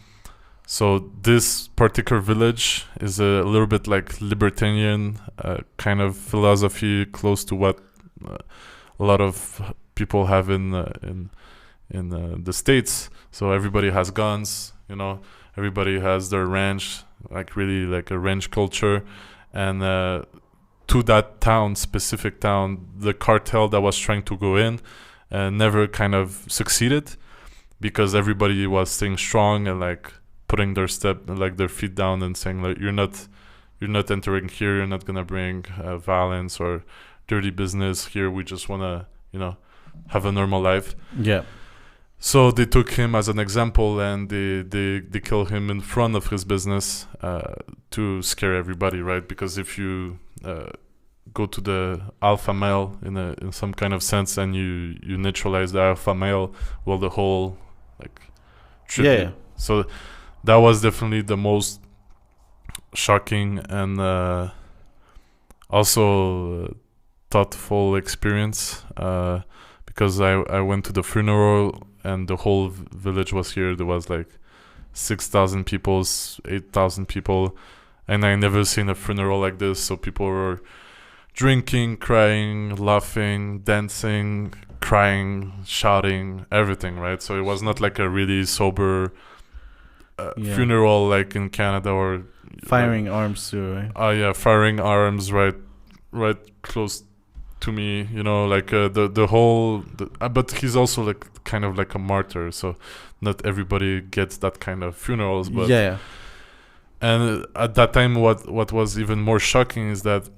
So this particular village is a little bit like libertarian kind of philosophy, close to what a lot of people have in the States. So everybody has guns, you know, everybody has their ranch, like really like a ranch culture. And to that town, specific town, the cartel that was trying to go in never kind of succeeded, because everybody was staying strong and like putting their feet down and saying like, you're not entering here, you're not gonna bring violence or dirty business here, we just want to, you know, have a normal life. Yeah. So they took him as an example, and they killed him in front of his business to scare everybody, right? Because if you go to the alpha male in some kind of sense, and you neutralize the alpha male, well, the whole like tribute. Yeah. So that was definitely the most shocking and also thoughtful experience, because I went to the funeral and the whole village was here. There was like 6,000 people, 8,000 people, and I never seen a funeral like this. So people were drinking, crying, laughing, dancing, crying, shouting, everything, right? So it was not like a really sober funeral like in Canada, or firing arms too, right? Oh yeah, firing arms right close to me, you know, like the whole but he's also like kind of like a martyr, so not everybody gets that kind of funerals. But yeah. And at that time, what was even more shocking is that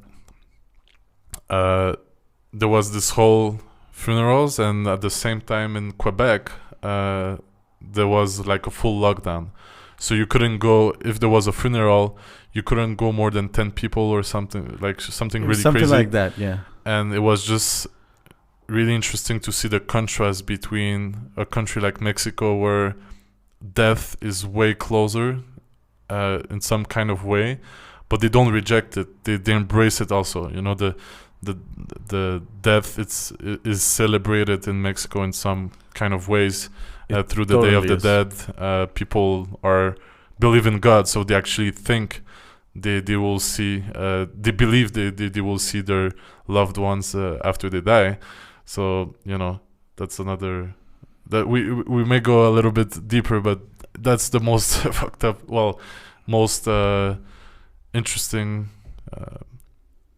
there was this whole funerals, and at the same time in Quebec there was like a full lockdown. So you couldn't go, if there was a funeral, you couldn't go more than 10 people or something, like something really something crazy. like that, yeah. And it was just really interesting to see the contrast between a country like Mexico, where death is way closer in some kind of way, but they don't reject it. They embrace it also. You know, the death is celebrated in Mexico in some kind of ways. Through the Day of the Dead, people believe in God, so they actually think they will see, they believe they will see their loved ones after they die. So, you know, that's another, that we may go a little bit deeper, but that's the most fucked up, well, most interesting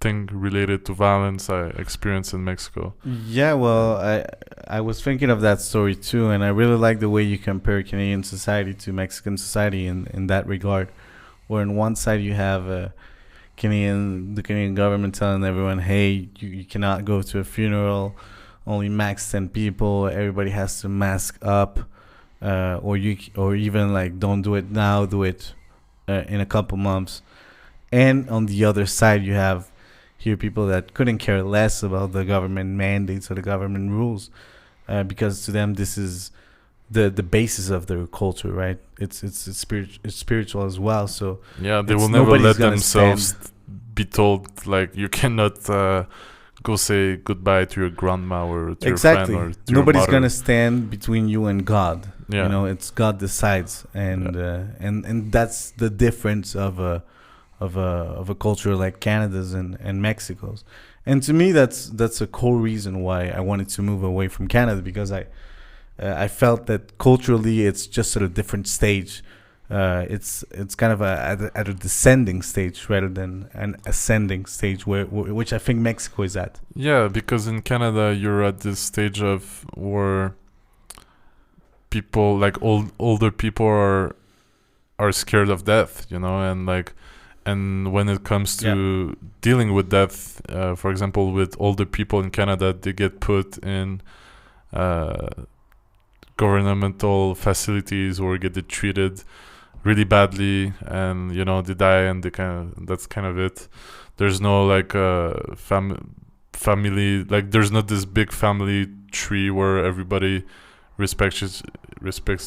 thing related to violence I experienced in Mexico. Yeah, well, I was thinking of that story too, and I really like the way you compare Canadian society to Mexican society in that regard, where on one side you have the Canadian government telling everyone, hey, you cannot go to a funeral, only max 10 people, everybody has to mask up, or even like, don't do it now, do it in a couple months. And on the other side you have here people that couldn't care less about the government mandates or the government rules, because to them this is the basis of their culture, right? It's spiritual as well. So yeah, they will never let themselves be told like, you cannot go say goodbye to your grandma or to your friend or to nobody's your mother. Gonna stand between you and God. Yeah. You know, it's God decides, and that's the difference of a culture like Canada's and Mexico's. And to me, that's a core reason why I wanted to move away from Canada, because I felt that culturally it's just at a different stage. It's kind of at a descending stage rather than an ascending stage, which I think Mexico is at. Yeah, because in Canada you're at this stage of where people like older people are scared of death, you know, and when it comes to dealing with death, for example, with older people in Canada, they get put in governmental facilities or get treated really badly, and you know, they die, and that's kind of it. There's no like family, like there's not this big family tree where everybody respects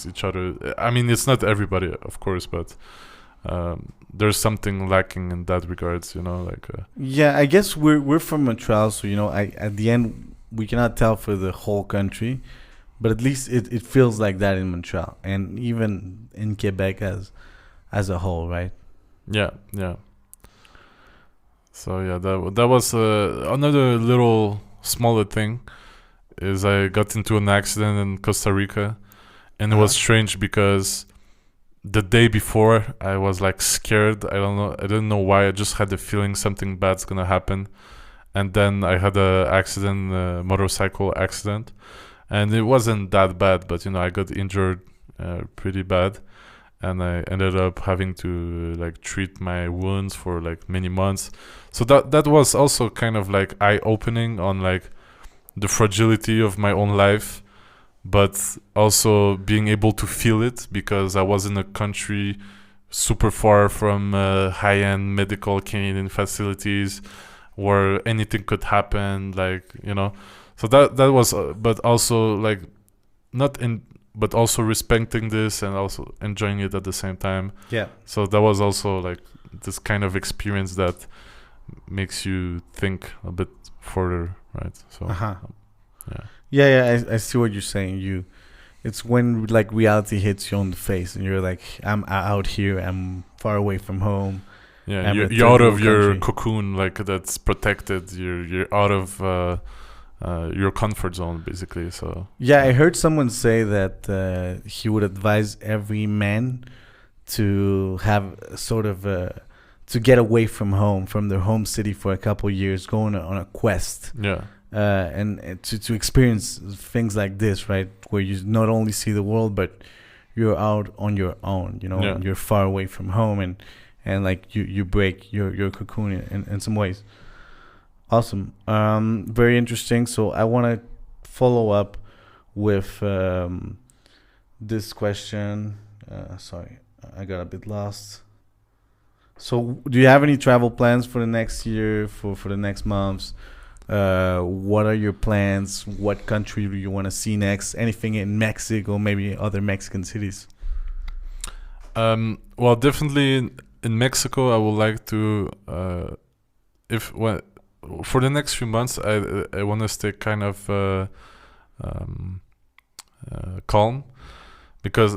each other. I mean, it's not everybody, of course, but there's something lacking in that regards, you know, like yeah, I guess we're from Montreal, so you know, at the end we cannot tell for the whole country, but at least it feels like that in Montreal, and even in Quebec as a whole, right? Yeah. So yeah, that was another little smaller thing. Is I got into an accident in Costa Rica, and it was strange because the day before I was like scared. I didn't know why. I just had the feeling something bad's gonna happen, and then I had a motorcycle accident, and it wasn't that bad, but I got injured pretty bad, and I ended up having to like treat my wounds for like many months. So that was also kind of like eye-opening on like the fragility of my own life, but also being able to feel it because I was in a country super far from high-end medical Canadian facilities where anything could happen, so that was but also like not in but also respecting this and also enjoying it at the same time. Yeah. So that was also like this kind of experience that makes you think a bit further, right? So I see what you're saying. It's when like reality hits you on the face and you're like, I'm out here, I'm far away from home. Yeah, you're out of your cocoon, like that's protected. You're out of your comfort zone, basically. So I heard someone say that he would advise every man to have sort of to get away from home, from their home city for a couple years, going on a quest. Yeah. And to experience things like this, right, where you not only see the world, but you're out on your own, and you're far away from home, and like you break your cocoon in some ways. Awesome. Very interesting. So I want to follow up with this question. Sorry, I got a bit lost. So do you have any travel plans for the next year, for the next months? What are your plans? What country do you want to see next? Anything in Mexico, maybe other Mexican cities? Well, definitely in Mexico, I would like to, for the next few months, I want to stay kind of calm, because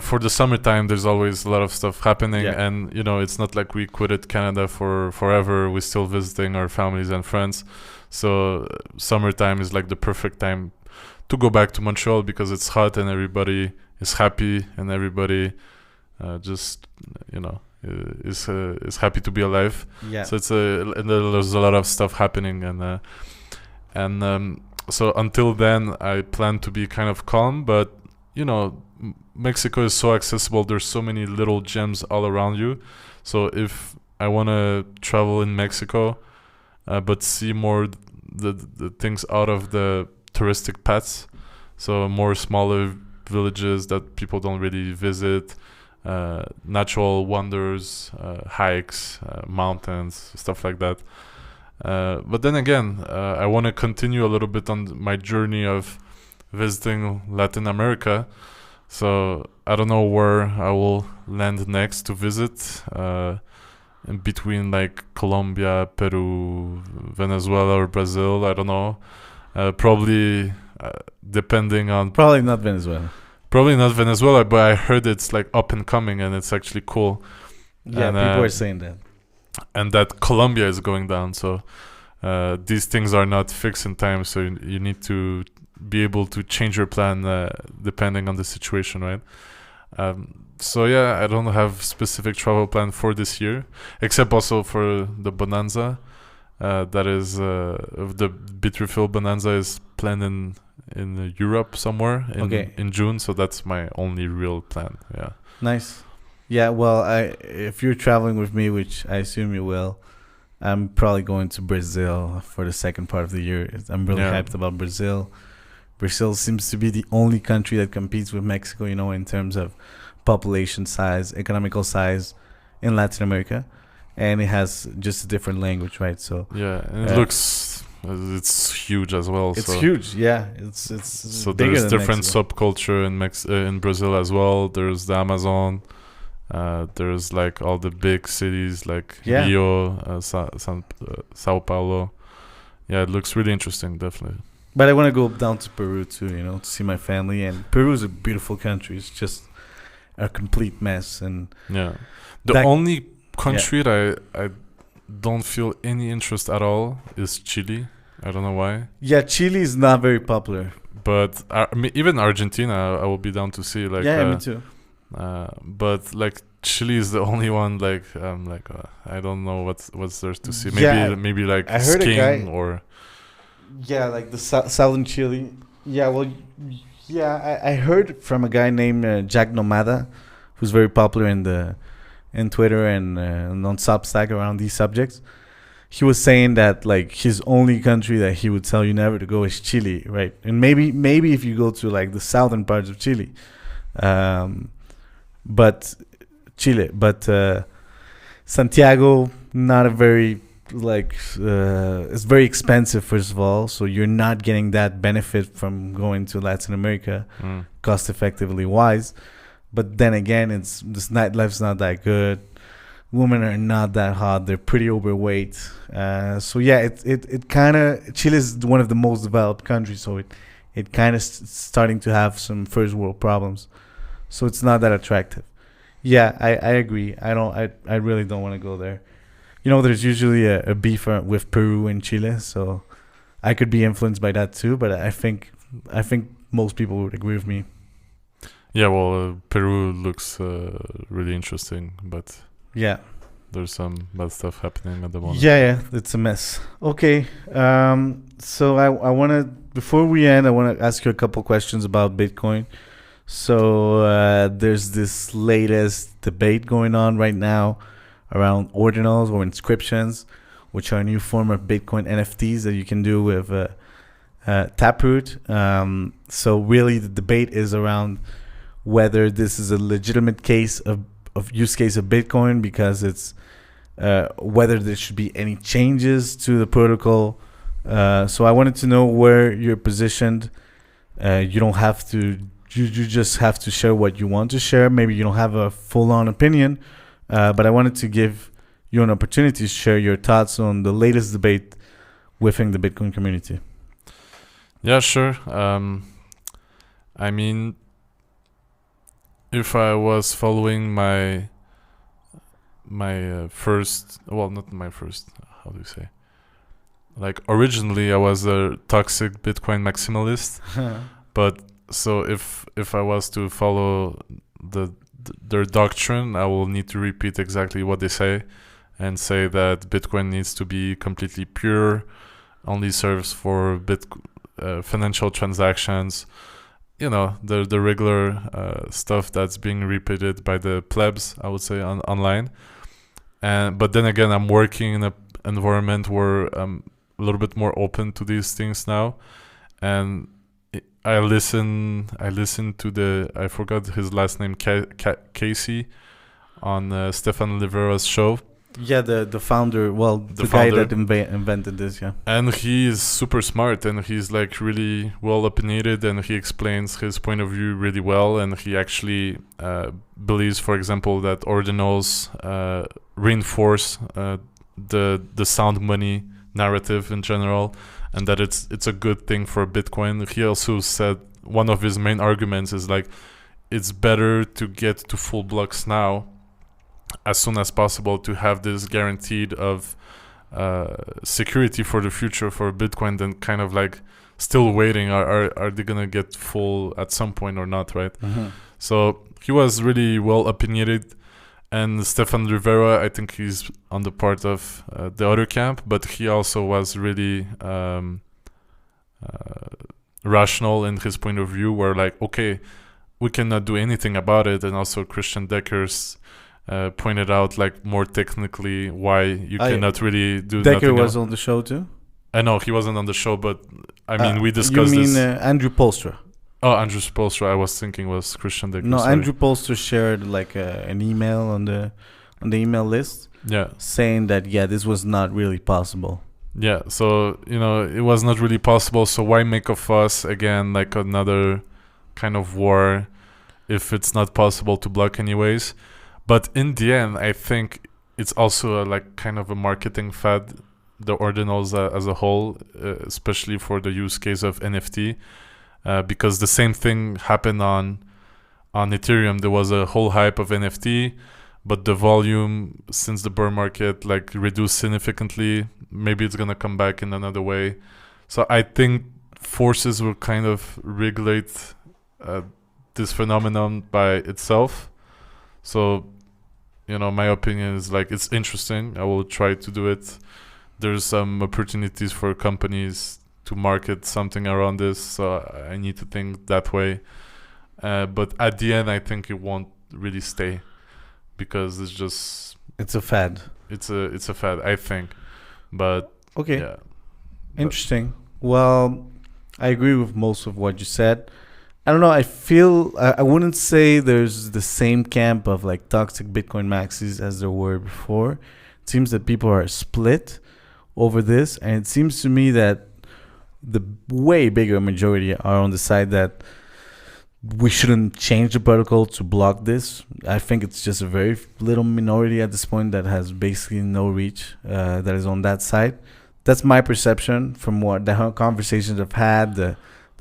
for the summertime there's always a lot of stuff happening, and it's not like we quitted Canada for forever. We're still visiting our families and friends, so summertime is like the perfect time to go back to Montreal because it's hot and everybody is happy and everybody just is happy to be alive. So and there's a lot of stuff happening, and so until then I plan to be kind of calm, but Mexico is so accessible. There's so many little gems all around you. So if I want to travel in Mexico, but see more the things out of the touristic paths, so more smaller villages that people don't really visit, natural wonders, hikes, mountains, stuff like that. But then again, I want to continue a little bit on my journey of visiting Latin America. So I don't know where I will land next to visit, in between like Colombia, Peru, Venezuela, or Brazil. I don't know. Probably depending on... Probably not Venezuela. Probably not Venezuela, but I heard it's like up and coming and it's actually cool. Yeah, and, people are saying that. And that Colombia is going down. So these things are not fixed in time. So you need to be able to change your plan depending on the situation, right? So yeah, I don't have specific travel plan for this year, except also for the Bonanza. That is the BidRefill Bonanza is planned in Europe somewhere in June. So that's my only real plan. Yeah. Nice. Yeah. Well, if you're traveling with me, which I assume you will, I'm probably going to Brazil for the second part of the year. I'm really hyped about Brazil. Brazil seems to be the only country that competes with Mexico, in terms of population size, economical size in Latin America. And it has just a different language, right? So yeah, and it looks, it's huge as well. It's huge, yeah. It's so there's different subculture in Brazil as well. There's the Amazon. There's like all the big cities like Rio, Sao Paulo. Yeah, it looks really interesting, definitely. But I want to go down to Peru too, to see my family. And Peru is a beautiful country. It's just a complete mess. And Yeah. The That- only country that I don't feel any interest at all is Chile. I don't know why. yeah, Chile is not very popular. But even Argentina, I will be down to see. Like, Yeah, me too. but like Chile is the only one. Like, I don't know what's there to see. Yeah, Maybe like I heard a skiing guy- or Yeah, like the southern Chile. Yeah, well, yeah, I heard from a guy named Jack Nomada, who's very popular in Twitter and on Substack around these subjects. He was saying that like his only country that he would tell you never to go is Chile, right? And maybe if you go to like the southern parts of Chile, but Santiago, not a very like it's very expensive, first of all, so you're not getting that benefit from going to Latin America cost effectively wise. But then again, this nightlife's not that good. Women are not that hot. They're pretty overweight. So yeah, it kind of, Chile is one of the most developed countries, so it kind of starting to have some first world problems. So it's not that attractive. Yeah, I agree. I really don't want to go there. You know, there's usually a beef with Peru and Chile, so I could be influenced by that too. But I think most people would agree with me. yeah. Well, Peru looks really interesting, but Yeah. there's some bad stuff happening at the moment. Yeah, it's a mess. Okay, so I want to, before we end, I want to ask you a couple questions about Bitcoin. So there's this latest debate going on right now around ordinals or inscriptions, which are a new form of Bitcoin NFTs that you can do with Taproot. So really the debate is around whether this is a legitimate case of use case of Bitcoin, because it's whether there should be any changes to the protocol. So I wanted to know where you're positioned. You don't have to, you just have to share what you want to share. Maybe you don't have a full-on opinion, but I wanted to give you an opportunity to share your thoughts on the latest debate within the Bitcoin community. Yeah, sure. I mean, if I was following my first, well, not my first, how do you say? Like originally I was a toxic Bitcoin maximalist, but so if I was to follow their doctrine, I will need to repeat exactly what they say and say that Bitcoin needs to be completely pure, only serves for financial transactions. You know, the regular stuff that's being repeated by the plebs, I would say, online. But then again, I'm working in an environment where I'm a little bit more open to these things now, and I listen to I forgot his last name, Casey, on Stefan Livera's show. Yeah, the founder, well, the guy that invented this, yeah. And he is super smart, and he's like really well opinionated, and he explains his point of view really well, and he actually believes, for example, that ordinals reinforce the sound money narrative in general, and that it's a good thing for Bitcoin. He also said one of his main arguments is like it's better to get to full blocks now as soon as possible to have this guaranteed of security for the future for Bitcoin than kind of like still waiting. Are they gonna get full at some point or not, right? Mm-hmm. So he was really well opinionated, and Stefan Rivera, I think he's on the part of the other camp, but he also was really rational in his point of view, where like, okay, we cannot do anything about it. And also Christian Decker's pointed out like more technically why you cannot really do Decker nothing was else. on the show too? I know he wasn't on the show, but I mean we discussed you mean this. Andrew Polstra? Oh, Andrew Spolstra, I was thinking was Christian Decker. No, sorry. Andrew Polstra shared like an email on the email list, Yeah. saying that this was not really possible. Yeah, so you know it was not really possible. So why make a fuss again, like another kind of war, if it's not possible to block anyways? But in the end, I think it's also like kind of a marketing fad, the ordinals as a whole, especially for the use case of NFT, because the same thing happened on on Ethereum there was a whole hype of NFT, but the volume since the bear market like reduced significantly. Maybe it's gonna come back in another way. So I think forces will kind of regulate this phenomenon by itself. So, you know, my opinion is like it's interesting. I will try to do it. There's some opportunities for companies to market something around this, so I need to think that way. But at the end, I think it won't really stay because it's a fad. It's a fad, I think. But Okay, yeah, interesting. Well, I agree with most of what you said. I don't know. I feel I wouldn't say there's the same camp of like toxic Bitcoin maxis as there were before. It seems that people are split over this, and it seems to me that the way bigger majority are on the side that we shouldn't change the protocol to block this. I think it's just a very little minority at this point that has basically no reach that is on that side. That's my perception from what the conversations I've had, the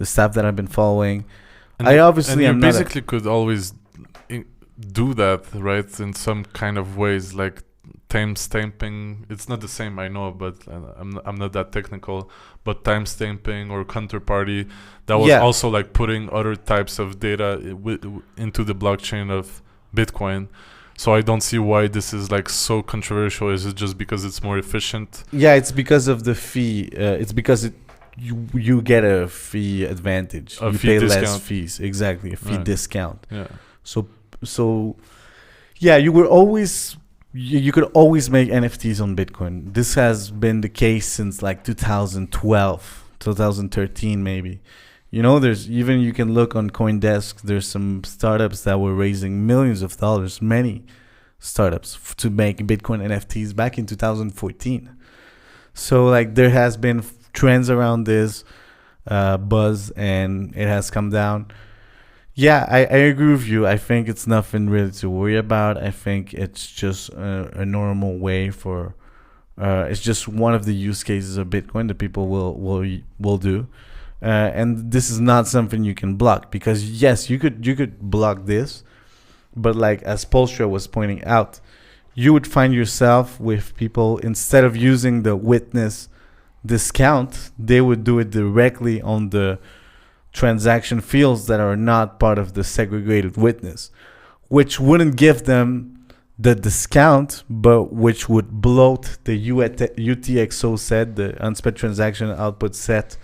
stuff that I've been following. and I obviously you am not basically could always do that, right? In some kind of ways, like timestamping. It's not the same, I know, but I'm not that technical. But timestamping or counterparty, that was also like putting other types of data into the blockchain of Bitcoin. So I don't see why this is like so controversial. Is it just because it's more efficient? Yeah, it's because of the fee. It's because you get a fee advantage. A you fee pay discount. less fees. Exactly, a fee Right. discount. Yeah. So yeah, you could always make NFTs on Bitcoin. This has been the case since like 2012, 2013 maybe. You know, you can look on CoinDesk. There's some startups that were raising millions of dollars, many startups to make Bitcoin NFTs back in 2014. So like there has been trends around this buzz, and it has come down. Yeah, I agree with you. I think it's nothing really to worry about. I think it's just a normal way for. It's just one of the use cases of Bitcoin that people will do, and this is not something you can block, because yes, you could block this, but like as Polstra was pointing out, you would find yourself with people, instead of using the witness discount, they would do it directly on the transaction fields that are not part of the segregated witness, which wouldn't give them the discount, but which would bloat the UTXO set, the unspent transaction output set,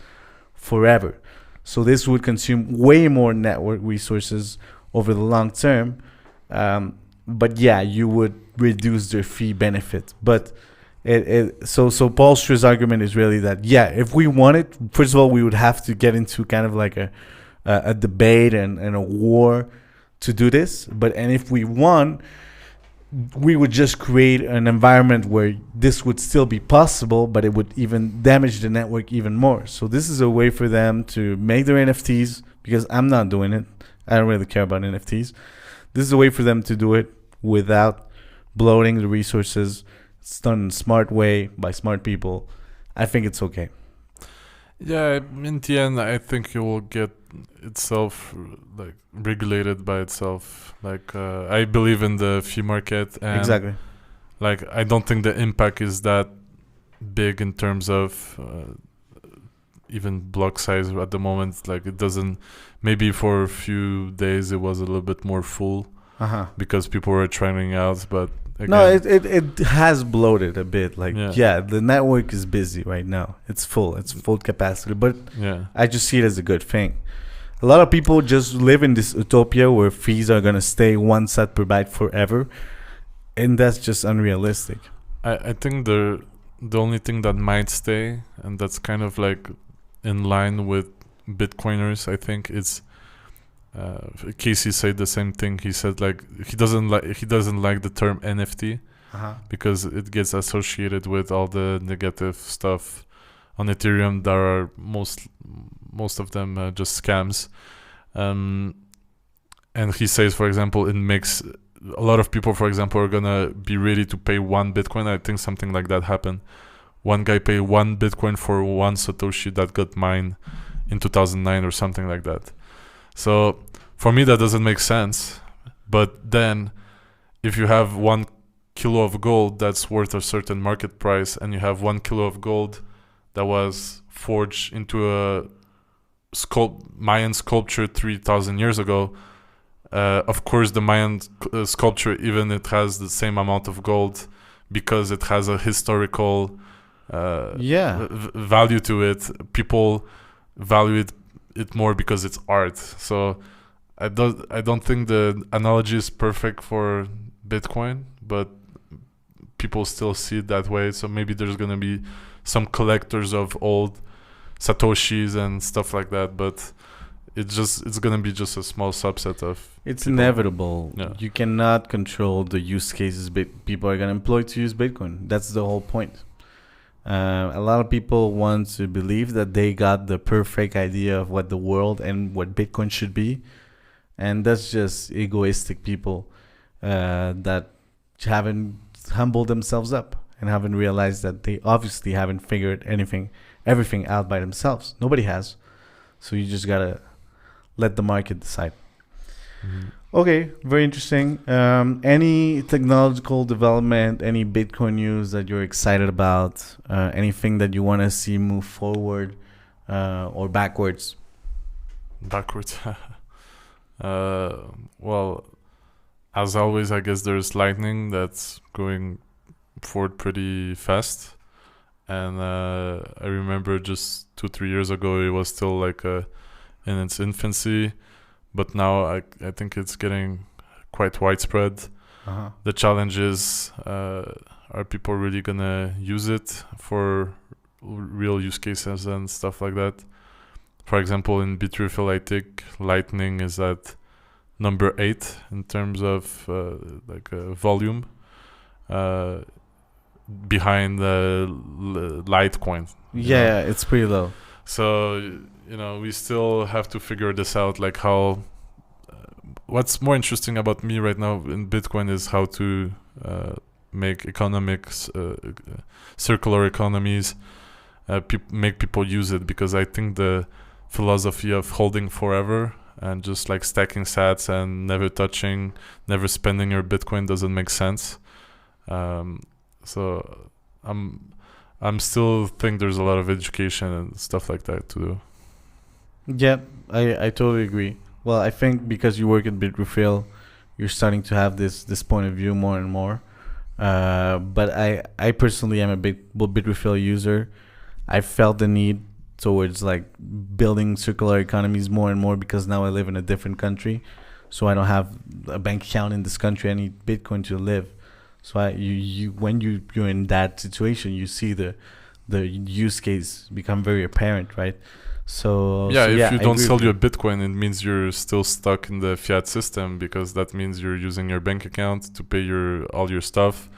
forever. So this would consume way more network resources over the long term. But yeah, you would reduce their fee benefit. But so Polstra's argument is really that, yeah, if we wanted, first of all, we would have to get into kind of like a debate and a war to do this. And if we won, we would just create an environment where this would still be possible, but it would even damage the network even more. So this is a way for them to make their NFTs, because I'm not doing it. I don't really care about NFTs. This is a way for them to do it without bloating the resources. It's done in a smart way by smart people. I think it's okay. Yeah, in the end, I think it will get itself like regulated by itself. Like I believe in the fee market, and Exactly. like I don't think the impact is that big in terms of even block size at the moment. Like it doesn't. Maybe for a few days it was a little bit more full because people were trying out, but. Again, No, it has bloated a bit. Like, yeah, the network is busy right now. It's full. It's full capacity. But I just see it as a good thing. A lot of people just live in this utopia where fees are going to stay 1 cent per byte forever. And that's just unrealistic. I think the only thing that might stay, and that's kind of like in line with Bitcoiners, I think, it's Casey said the same thing. He said like he doesn't like the term NFT because it gets associated with all the negative stuff on Ethereum that are most of them just scams. And he says, for example, it makes a lot of people, for example, are gonna be ready to pay 1 Bitcoin. I think something like that happened. One guy paid 1 Bitcoin for 1 Satoshi that got mined in 2009 or something like that. So for me that doesn't make sense. But then if you have 1 kilo of gold that's worth a certain market price, and you have 1 kilo of gold that was forged into a Mayan sculpture 3,000 years ago, of course the Mayan sculpture, even it has the same amount of gold because it has a historical value to it. People value it more because it's art. So I don't think the analogy is perfect for Bitcoin, but people still see it that way. So maybe there's gonna be some collectors of old Satoshis and stuff like that, but it's gonna be just a small subset of. It's people. inevitable. Yeah. You cannot control the use cases people are gonna employ to use Bitcoin. That's the whole point. A lot of people want to believe that they got the perfect idea of what the world and what Bitcoin should be, and that's just egoistic people that haven't humbled themselves up and haven't realized that they obviously haven't figured everything out by themselves. Nobody has. So you just gotta let the market decide. Mm-hmm. Okay, very interesting. Any technological development, any Bitcoin news that you're excited about, anything that you want to see move forward or backwards? Backwards. Well, as always, I guess there's Lightning that's going forward pretty fast. And I remember just 2-3 years ago, it was still like in its infancy. But now I think it's getting quite widespread. Uh-huh. The challenge is, are people really going to use it for real use cases and stuff like that? For example, in Bitrefill, I think Lightning is at number 8 in terms of volume, behind the Litecoin. Yeah, it's pretty low. So, we still have to figure this out, like how what's more interesting about me right now in Bitcoin is how to make economics, circular economies, make people use it, because I think the philosophy of holding forever and just like stacking sats and never touching, never spending your Bitcoin doesn't make sense. So I'm still think there's a lot of education and stuff like that to do. Yeah, I totally agree. Well, I think because you work at BidRefill, you're starting to have this point of view more and more. But I personally am a big BidRefill user. I felt the need towards like building circular economies more and more because now I live in a different country, so I don't have a bank account in this country. I need Bitcoin to live. So when you're in that situation, you see the use case become very apparent, right? So if you don't sell your Bitcoin, it means you're still stuck in the fiat system, because that means you're using your bank account to pay all your stuff.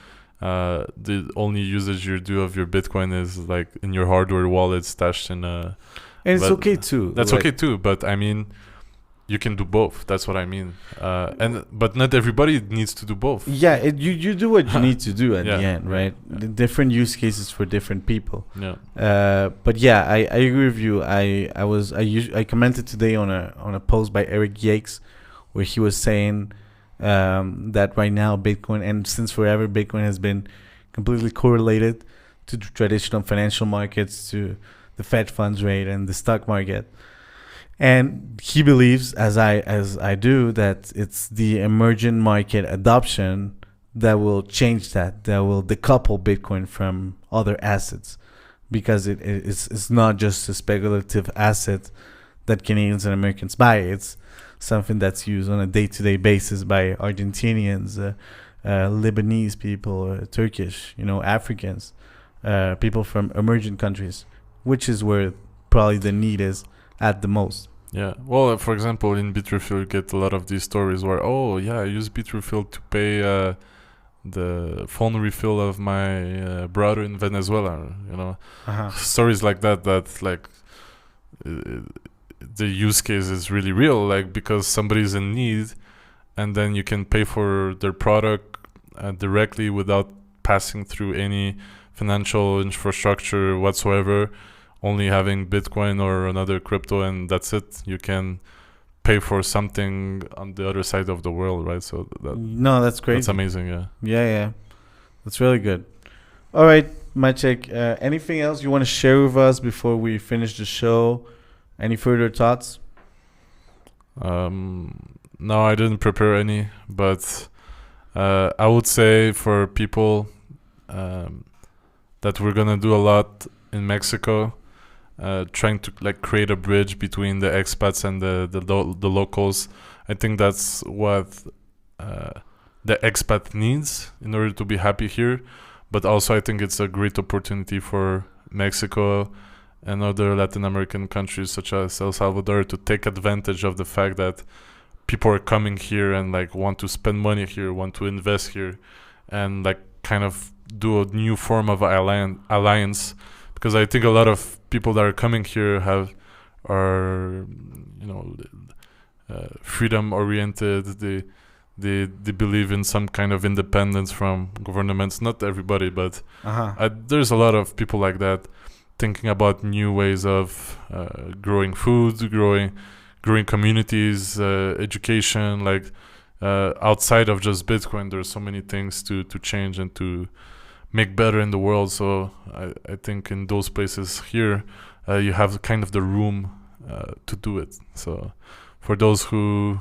The only usage you do of your Bitcoin is like in your hardware wallet stashed in a. And it's okay too. That's okay too, but I mean, you can do both. That's what I mean. But not everybody needs to do both. Yeah, you do what you need to do at Yeah, the end, right? yeah. The different use cases for different people. Yeah. But yeah, I agree with you. I commented today on a post by Eric Yakes where he was saying that right now Bitcoin, and since forever Bitcoin has been completely correlated to the traditional financial markets, to the Fed funds rate and the stock market. And he believes, as I do, that it's the emerging market adoption that will change that will decouple Bitcoin from other assets, because it's not just a speculative asset that Canadians and Americans buy. It's something that's used on a day-to-day basis by Argentinians, Lebanese people, Turkish, Africans, people from emerging countries, which is where probably the need is at the most. Yeah. Well, for example, in Bitrefill, you get a lot of these stories where, I use Bitrefill to pay the phone refill of my brother in Venezuela. Stories like that like the use case is really real, like because somebody's in need, and then you can pay for their product directly without passing through any financial infrastructure whatsoever. Only having Bitcoin or another crypto, and that's it. You can pay for something on the other side of the world, right? So No, that's crazy. that's amazing. Yeah. Yeah. That's really good. All right, Maciej, anything else you want to share with us before we finish the show? Any further thoughts? No, I didn't prepare any, but I would say for people that we're gonna do a lot in Mexico, trying to like create a bridge between the expats and the locals. I think that's what the expat needs in order to be happy here. But also, I think it's a great opportunity for Mexico and other Latin American countries such as El Salvador to take advantage of the fact that people are coming here and like want to spend money here, want to invest here, and like kind of do a new form of alliance. Because I think a lot of people that are coming here are freedom oriented. They believe in some kind of independence from governments. Not everybody, but there's a lot of people like that thinking about new ways of growing food, growing communities, education. Like outside of just Bitcoin, there's so many things to change and to make better in the world. So I think in those places here, you have kind of the room to do it. So for those who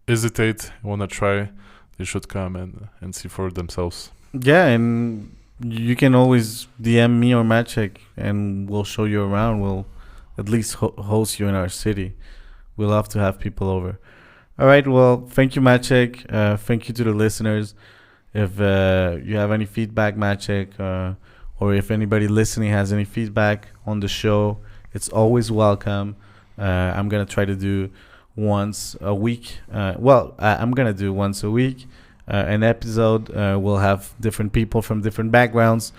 hesitate, want to try, they should come and see for themselves. Yeah, and you can always DM me or Maciej, and we'll show you around. We'll at least host you in our city. We love to have people over. All right, well, thank you, Maciej. Thank you to the listeners. If you have any feedback, Maciej, or if anybody listening has any feedback on the show, it's always welcome. I'm going to try to do once a week. I'm going to do once a week an episode. We'll have different people from different backgrounds,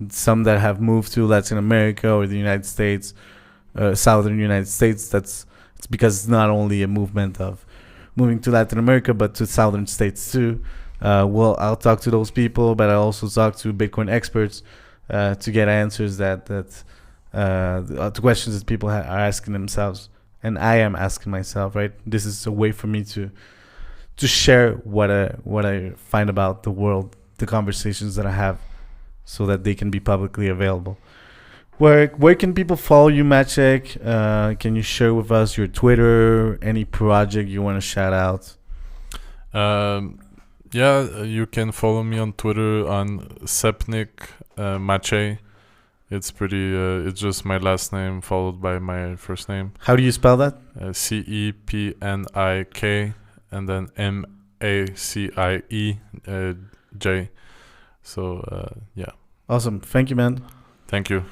some that have moved to Latin America or the United States, southern United States. It's because it's not only a movement of moving to Latin America, but to southern states too. I'll talk to those people, but I also talk to Bitcoin experts to get answers to questions that people are asking themselves. And I am asking myself, right? This is a way for me to share what I find about the world, the conversations that I have, so that they can be publicly available. Where can people follow you, Maciej? Can you share with us your Twitter, any project you want to shout out? Yeah, you can follow me on Twitter on Cepnik Maciej. It's pretty. It's just my last name followed by my first name. How do you spell that? Cepnik and then Maciej. So yeah. Awesome. Thank you, man. Thank you.